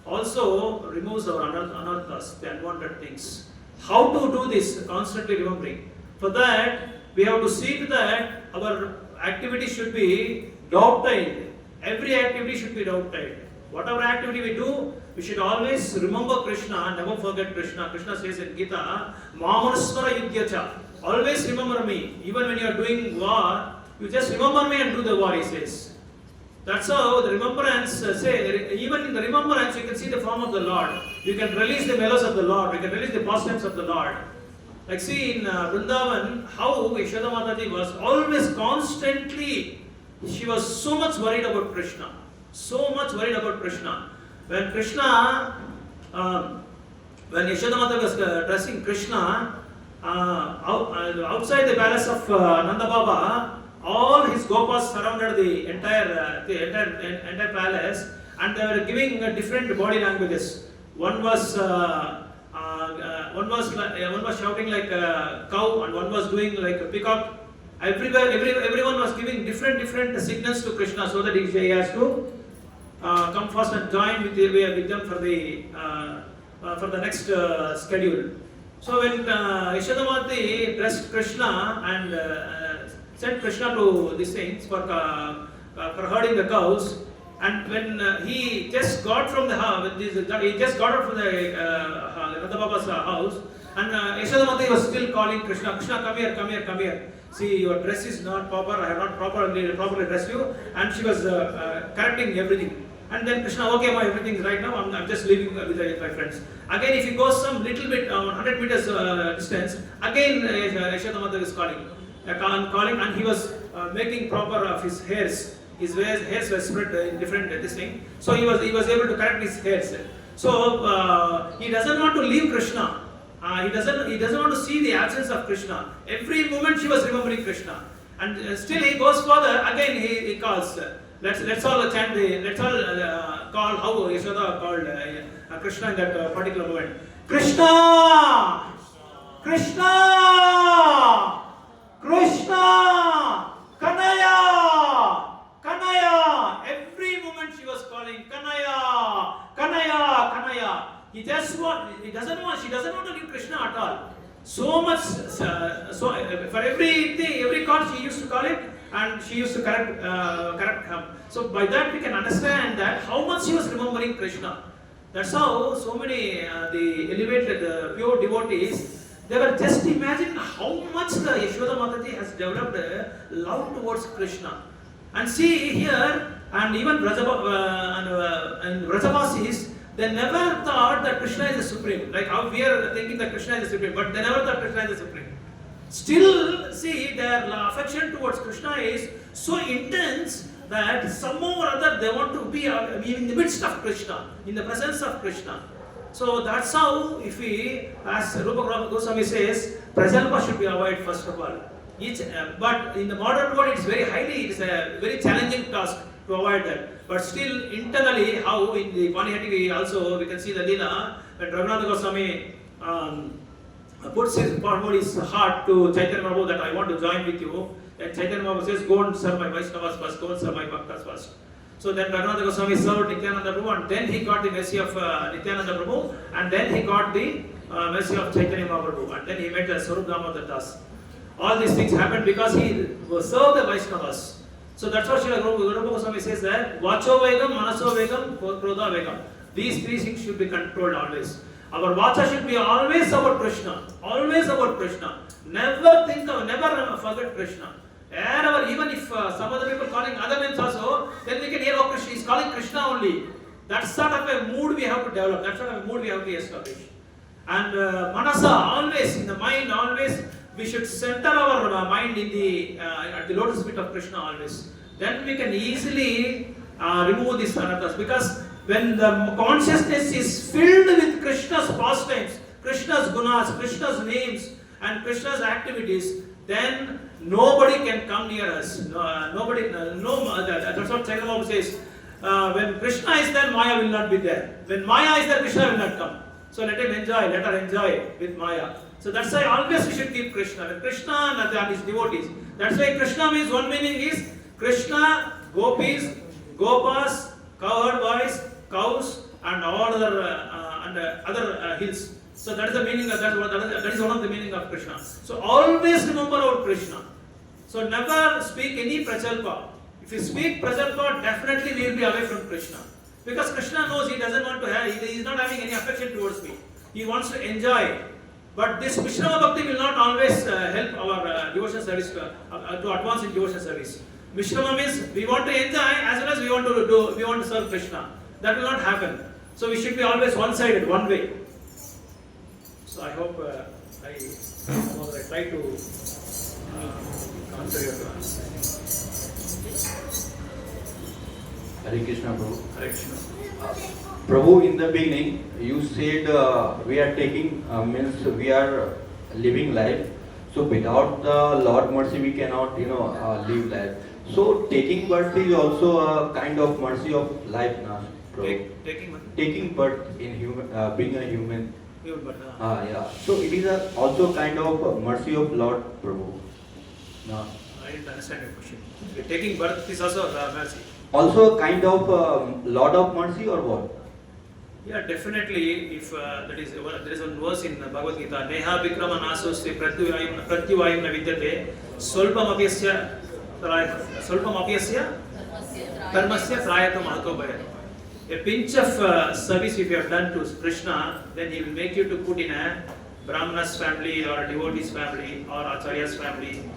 also removes our anarthas, the unwanted things. How to do this? Constantly remembering. For that, we have to see to that our activity should be dovetailed. Every activity should be dovetailed. Whatever activity we do, we should always remember Krishna, never forget Krishna. Krishna says in Gita, Mamanusmara Yudhyacha. Always remember me. Even when you are doing war, you just remember me and do the war, he says. That's how the remembrance, even in the remembrance, you can see the form of the Lord. You can release the mellows of the Lord. You can release the pastimes of the Lord. Like see in Vrindavan, how Yashoda Mataji was always constantly, she was so much worried about Krishna. So much worried about Krishna. When Krishna, when Yashoda Mata was dressing Krishna, outside the palace of Nanda Baba, all his gopas surrounded the entire palace, and they were giving different body languages. One was shouting like a cow, and one was doing like a peacock. Everyone was giving different signals to Krishna, so that he has to come first and join with them for the next schedule. So when Yashodamati dressed Krishna and sent Krishna to these things for herding the cows, and when he just got from the house, he just got out from the Nanda Baba's house, and Yashodamati was still calling Krishna, Krishna, come here, come here, come here. See, your dress is not proper, I have not properly dressed you, and she was correcting everything. And then Krishna, okay, everything is right now, I'm just leaving with my friends. Again, if he goes some little bit, 100 meters distance, again Yashodamata is calling, and he was making proper of his hairs. His hairs were spread in different this thing. So he was able to correct his hairs. So he doesn't want to leave Krishna. He doesn't want to see the absence of Krishna. Every moment she was remembering Krishna, and still he goes further. Again he calls. Let's all chant. Let's all call how Yashoda called Krishna in that particular moment. Krishna, Krishna, Krishna, Kanaya, Kanaya. Every moment she was calling Kanaya, Kanaya, Kanaya. She doesn't want to leave Krishna at all. So much, for every call she used to call it, and she used to correct him. So by that we can understand that how much she was remembering Krishna. That's how so many the elevated pure devotees, they were just imagine how much the Yashoda Mataji has developed love towards Krishna. And see here, and even Vrajavasis, they never thought that Krishna is the supreme. Like how we are thinking that Krishna is the supreme, but they never thought Krishna is the supreme. Still, see, their affection towards Krishna is so intense that somehow or other they want to be in the midst of Krishna, in the presence of Krishna. So that's how, if we, as Rupa Goswami says, prajalpa should be avoided first of all. But in the modern world, it's a very challenging task to avoid that. But still, internally, how in the Panihati also we can see the Leela, when Raghunath Goswami puts his heart to Chaitanya Mahaprabhu that I want to join with you, and Chaitanya Mahaprabhu says, go and serve my Vaishnavas first, go and serve my Bhaktas first. So then Raghunath Goswami served Nityananda Prabhu, and then he got the mercy of Nityananda Prabhu, and then he got the mercy of Chaitanya Mahaprabhu, and then he met the Swarup Damodar Das. All these things happened because he served the Vaishnavas. So that's what Srila Rupa Goswami says that Vacho Vegam, Manaso Vegam, Krodha Vegam. These three things should be controlled always. Our Vacha should be always about Krishna. Always about Krishna. Never forget Krishna. Wherever, even if some other people calling other names also, then we can hear, oh, Krishna is calling Krishna only. That sort of a mood we have to develop. That sort of a mood we have to establish. And Manasa, always, in the mind, always, we should center our mind in the at the lotus feet of Krishna always. Then we can easily remove these anathas, because when the consciousness is filled with Krishna's pastimes, Krishna's gunas, Krishna's names, and Krishna's activities, then nobody can come near us. That's what Chaitanya Mahaprabhu says. When Krishna is there, Maya will not be there. When Maya is there, Krishna will not come. So let her enjoy with Maya. So that's why always we should keep Krishna. When Krishna and his devotees. That's why Krishna means, one meaning is Krishna, gopis, gopas, cowherd boys, cows, and all other hills. So that is the meaning of that is one of the meaning of Krishna. So always remember our Krishna. So never speak any prajalpa. If you speak prajalpa, definitely we will be away from Krishna. Because Krishna knows he doesn't want to have, he is not having any affection towards me. He wants to enjoy. But this Vishnava Bhakti will not always help our devotion service to advance in devotion service. Vishnava means we want to enjoy as well as we want to serve Krishna. That will not happen. So we should be always one-sided, one way. So I hope I try to answer your question. Hare Krishna, Prabhu. Hare Krishna. Prabhu, in the beginning, you said we are taking, means we are living life. So without the Lord mercy, we cannot, live life. So taking birth is also a kind of mercy of life, na? Taking birth in human, being a human. Yeah. So it is also kind of mercy of Lord, Prabhu. No. I didn't understand your question. Taking birth is also mercy. Also a kind of Lord of mercy or what? Yeah, definitely. If there is one verse in Bhagavad Gita, Neha Vikrama Nasosti Pratyuvayam Navidyate Solpam Apyasya Karmasya Prayata Mahato Bhaya. A pinch of service if you have done to Krishna, then he will make you to put in a Brahmana's family or a devotee's family or Acharya's family.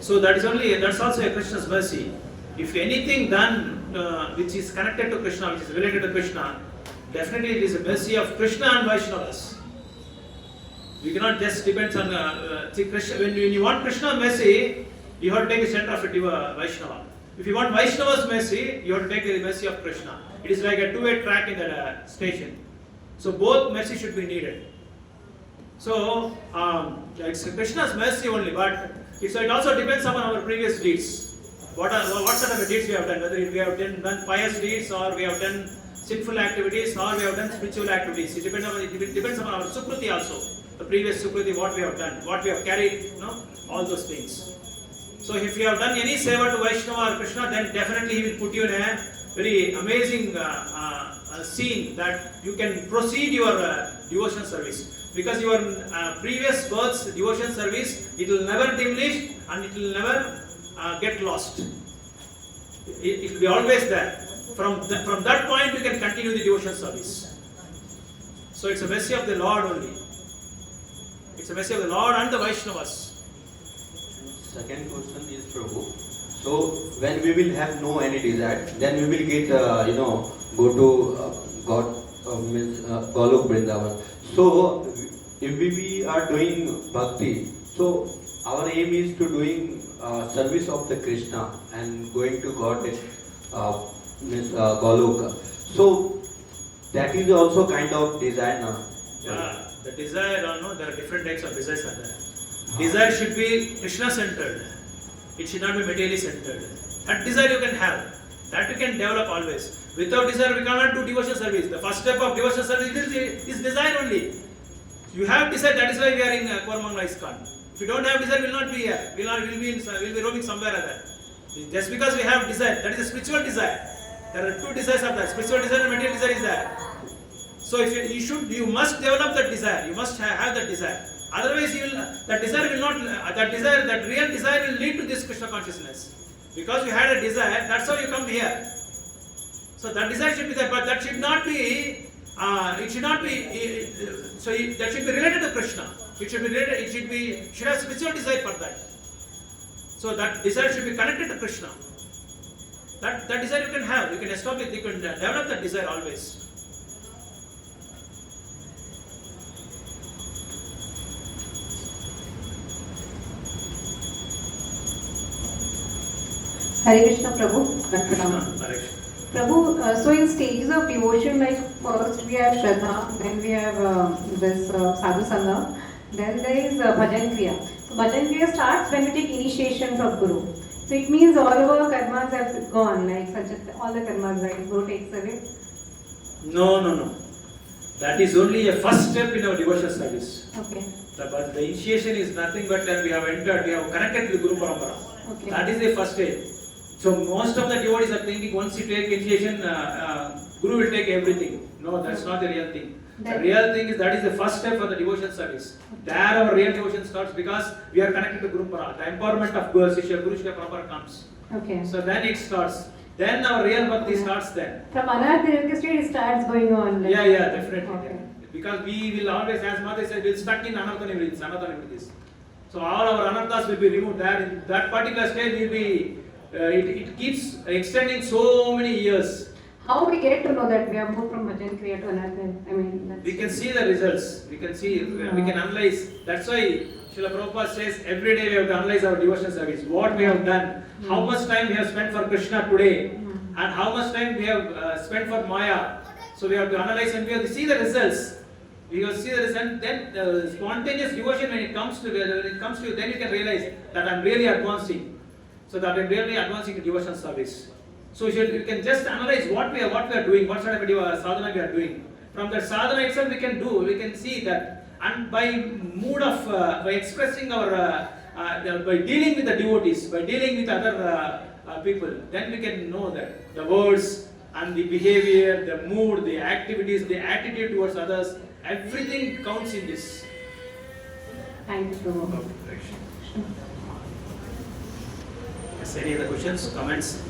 So that's also a Krishna's mercy. If anything done which is connected to Krishna, which is related to Krishna, definitely it is a mercy of Krishna and Vaishnavas. We cannot just depend on Krishna. When you want Krishna mercy, you have to take the center of a Vaishnava. If you want Vaishnava's mercy, you have to take the mercy of Krishna. It is like a two-way track in the station. So both mercy should be needed. So it's Krishna's mercy only, but it also depends upon our previous deeds. What sort of deeds we have done, whether we have done pious deeds or we have done sinful activities or we have done spiritual activities. It depends upon our Sukruti also. The previous Sukruti, what we have done, what we have carried, all those things. So if you have done any seva to Vaishnava or Krishna, then definitely he will put you in a very amazing scene that you can proceed your devotion service. Because your previous birth's devotion service, it will never diminish and it will never get lost. It will be always there. From that point, you can continue the devotion service. So it's a mercy of the Lord only. It's a mercy of the Lord and the Vaishnavas. Second question is, Prabhu. So when we will have no any desire, then we will get, go to God, means Golok Vrindavan. So if we are doing bhakti, so our aim is to doing service of the Krishna and going to God, means Goloka. So that is also kind of desire now. Yeah, the desire, there are different types of desires are there. Desire should be Krishna centered. It should not be materially centered. That desire you can have. That you can develop always. Without desire, we cannot do devotional service. The first step of devotional service is desire only. You have desire, that is why we are in Koramangala ISKCON. If you don't have desire, we will not be here. We will be roaming somewhere other. Just because we have desire, that is a spiritual desire. There are two desires of that. Spiritual desire and material desire is there. So if you must develop that desire. You must have that desire. Otherwise, that real desire will lead to this Krishna consciousness. Because you had a desire, that's how you come here. So that desire should be there, but that should not be. That should be related to Krishna. It should have spiritual desire for that. So that desire should be connected to Krishna. That desire you can have. You can establish. You can develop that desire always. Hare Krishna Prabhu. Krishna. Prabhu, so in stages of devotion, like first we have Shraddha, then we have this Sadhu Sangha, then there is Bhajan Kriya. So Bhajan Kriya starts when we take initiation from Guru. So it means all our karmas have gone, like all the karmas, right? Guru takes away. No. That is only a first step in our devotional service. Okay. But the initiation is nothing but that we have entered, we have connected with Guru Parampara. Okay. That is the first stage. So most of the devotees are thinking once you take initiation, Guru will take everything. No, that's not the real thing. The real thing is that is the first step for the devotion service. There our real devotion starts because we are connected to Guru Parampara. The empowerment of Guru Shishya Parampara comes. Okay. So then it starts. Then our real bhakti starts then. From Anartha state it starts going on. Like, Yeah, definitely. Okay. Because we will always, as Mata said, we'll stuck in Anartha Nivritis. So all our anarthas will be removed there. In that particular stage will be, it keeps extending so many years. How we get to know that we have moved from Bhajan Kriya to Anartha? I mean, that's... We can see the results. We can analyze. That's why Srila Prabhupada says every day we have to analyze our devotional service. What we have done, how much time we have spent for Krishna today, and how much time we have spent for Maya. So we have to analyze and we have to see the results. We have to see the result. Then the spontaneous devotion when it comes to you, then you can realize that I'm really advancing. So that I'm really advancing in devotional service. So you can just analyze what we are doing, what sort of a sadhana we are doing. From that sadhana itself we can see that, and by expressing our, by dealing with the devotees, by dealing with other people, then we can know that the words and the behavior, the mood, the activities, the attitude towards others, everything counts in this. Thank you, Prabhu. Yes, any other questions, comments?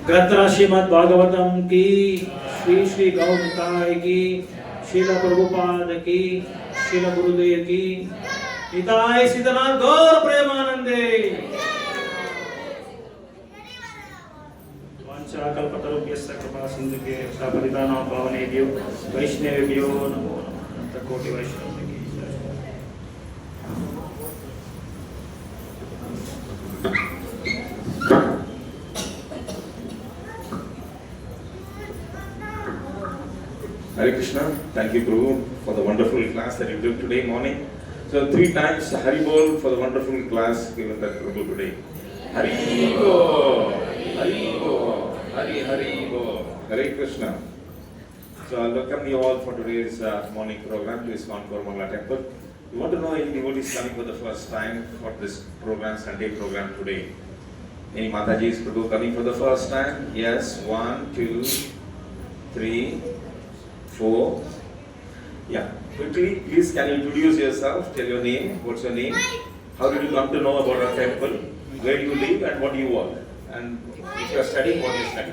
ग्रंथ श्रीमद् भागवतम की श्री श्री गौ निताय की श्रील प्रभुपाद की श्रील गुरुदेव की निताय सीतानाथ गौर प्रेमानंदे वांछा कल्पतरुभ्यश्च कृपा सिन्धुभ्यश्च पतितानां पावनेभ्यो वैष्णवेभ्यो नमो नमः अनंत कोटि वैष्णव की जय। Hare Krishna, thank you Prabhu for the wonderful class that you took today morning. So 3 times Hari Bol for the wonderful class given by Prabhu today. Hari Bol, Hari Bol, Hari Bol, Hare Krishna. So I welcome you all for today's morning program to ISKCON Koramangala Temple. You want to know any devotees coming for the first time for this program, Sunday program today? Any Matajis Prabhu coming for the first time? Yes, 1, 2, 3, 4. Yeah. Quickly, please can you introduce yourself? Tell your name. What's your name? How did you come to know about our temple? Where do you live and what do you work? And if you are studying, what do you study?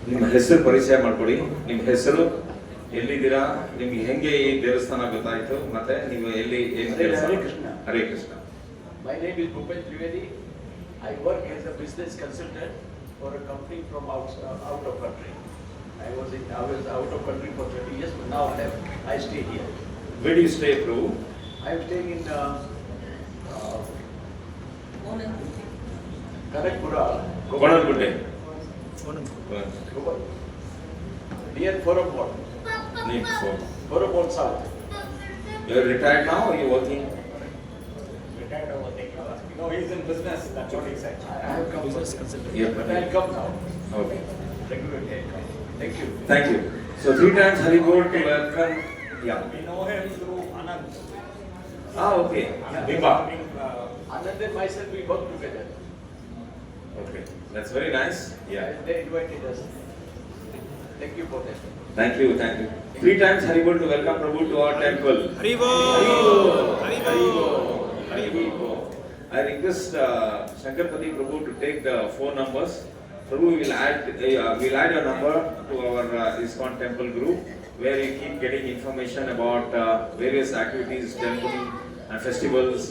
ನಿಮ್ಮ ಹೆಸರು ಪರಿಚಯ ಮಾಡ್ಕೊಡಿ. ನಿಮ್ಮ ಹೆಸರು, ಎಲ್ಲಿದ್ದೀರಾ? ನಿಮ್ಗೆ ಹೆಂಗೆ ಈ ದೇವಸ್ಥಾನ ಗೊತ್ತಾಯ್ತು? ಮತ್ತೆ ನೀವು ಎಲ್ಲಿ ಏನು ಕೆಲಸ? Hare Krishna. Hare Krishna. My name is Bhupen Trivedi. I work as a business consultant for a company from out of country. I was out of country for 30 years, but now I stay here. Where do you stay, Prabhu? I am staying in Kanakpura, Konargunde. near Forum South. You are retired now or you are working? Retired or working? No, he's in business. That's what he said. I have come Business for- consultant. Yeah. But I'll come now. Okay. Regularly I'll come. Thank you. Thank you. So 3 times Hari Bol to welcome. Yeah. We know him through Anand. Okay. Bimba. Anand and myself, we work together. Okay. That's very nice. Yeah. They invited us. Thank you for that. Thank you. 3 times Hari Bol to welcome Prabhu to our temple. Haribo! Haribo. I request Shankarpati Prabhu to take the phone numbers. Prabhu will add your number to our ISKCON temple group, where you keep getting information about various activities, temple and festivals,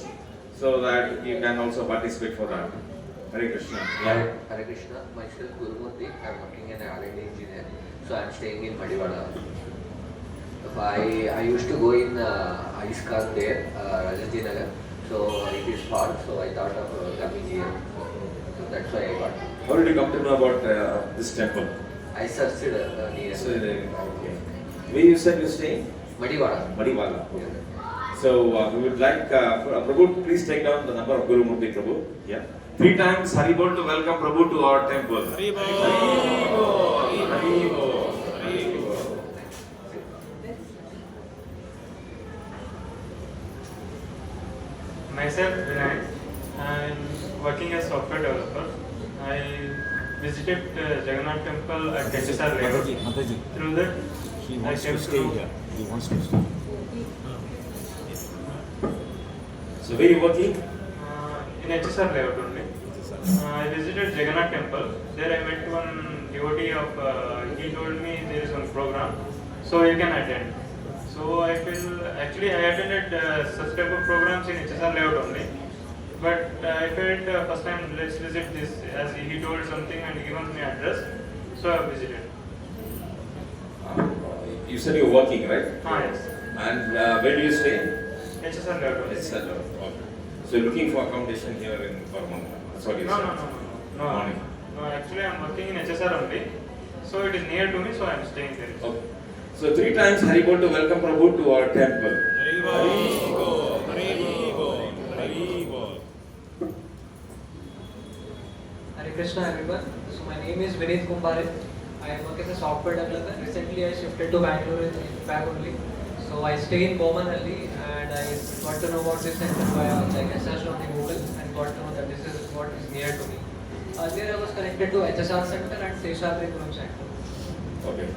so that you can also participate for that. Hare Krishna. Hare Krishna. Myself Gurumurthy. I am working as an R&D engineer. So I am staying in Madivada. I used to go in ISKCON there, Rajanji Nagar. So it is far. So I thought of coming here. So that's why I got. How did you come to know about this temple? I searched near So, okay. Where you said you stay? Madivada. Madivada. Okay. So we would like Prabhu, please take down the number of Guru Murthy Prabhu. Yeah. 3 times Hari Bol to welcome Prabhu to our temple. Haribo! Myself, Vinay. I am working as software developer. I visited Jagannath temple at HSR layout. Through that, He I wants came to stay here. He wants to stay. So where you working? In HSR layout only. I visited Jagannath temple. There I met one devotee of. He told me there is one program, so you can attend. So I feel actually I attended such type of programs in HSR layout only. But I felt first time let's visit this, as he told something and given me address, so I visited. You said you're working, right? Yes. And where do you stay? HSR layout only. It's okay. So you're looking for accommodation here in Varman. That's what you No, said. no. Morning. No, actually I'm working in HSR only. So it is near to me, so I'm staying there. Okay. So 3 times Hari Bol to welcome Prabhu to our temple. Haribo! Hare Krishna everyone. So my name is Vinit Kumbare. I work as a software developer. Recently I shifted to Bangalore back only. So I stay in Bomanhalli and I got to know about this center via like I searched on the Google and got to know that this is what is near to me. Earlier I was connected to HSR center and Seshadripuram center. Okay.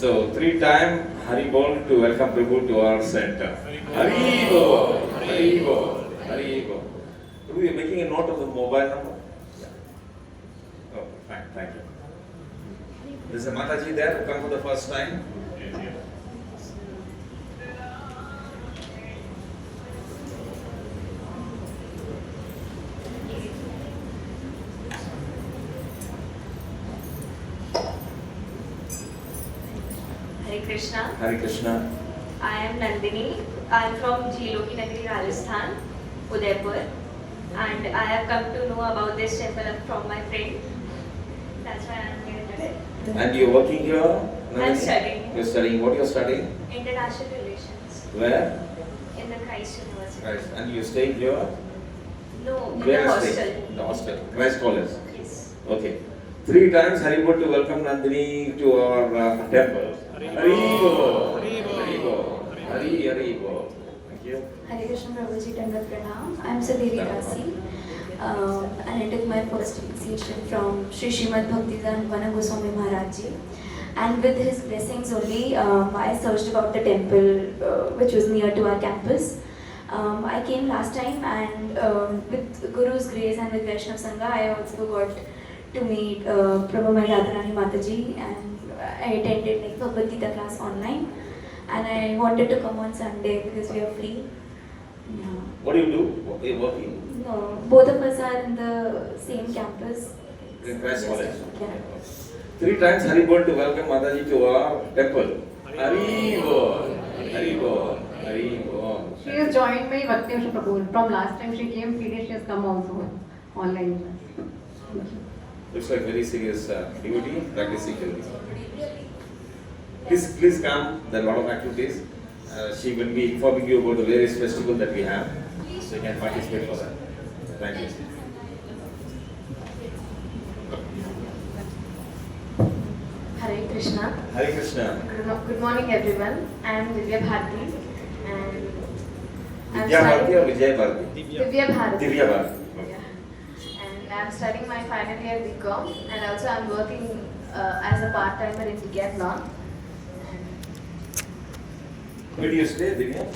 So 3 times Hari Bol to welcome Prabhu to our center. Haribo! Haribo! Haribo! Prabhu, you're making a note of the mobile number? Yeah. Oh, fine. Thank you. There's a Mataji there who come for the first time. Hare Krishna. Hare Krishna. I am Nandini. I am from Jhiloki Nagari, Rajasthan, Udaipur. And I have come to know about this temple from my friend. That's why I am here today. And you're working here? I'm studying. You're studying. What you're studying? International Relations Where? in the Christ University. Right. And you're staying here? No, in Where the are hostel. staying? In the hostel. Christ College. Yes. Okay. 3 times Hari Bol to welcome Nandini to our temple. Haribo! Haribo! Haribo! Thank you. Hare Krishna Prabhuji, Dandat Pranam. I am Sadhiri Dasi, and I took my first initiation from Sri Srimad Bhaktivedanta Vana Goswami Maharaj Ji. And with his blessings only, I searched about the temple which was near to our campus. I came last time and with Guru's grace and with Vaishnav Sangha, I also got to meet Prabhu Radharani Mataji, and I attended like Bhagavad Gita class online. and I wanted to come on Sunday because we are free. Yeah. What do you do? Are you working? No, both of us are in the same campus. In Christ College. Yeah. 3 times Hari Bol to welcome Mataji to our temple. Hari Bol, Hari Bol, Hari Bol. She has joined my Bhakti Usha Prabhu. From last time she came, 3 days she has come also online. Looks like very serious devotee practicing healthy. Please come. There are a lot of activities. She will be informing you about the various festivals that we have, so you can participate for that. Thank you. Hare Krishna. Hare Krishna. Good morning, everyone. I am Divya Bharati, and I'm Vidya Bharati studying or Vijay Bharati? Divya Bharati. Divya Bharati. Yeah. And I'm studying my final year BCom, and also I'm working as a part-timer in Decathlon. Where do you stay, Divya?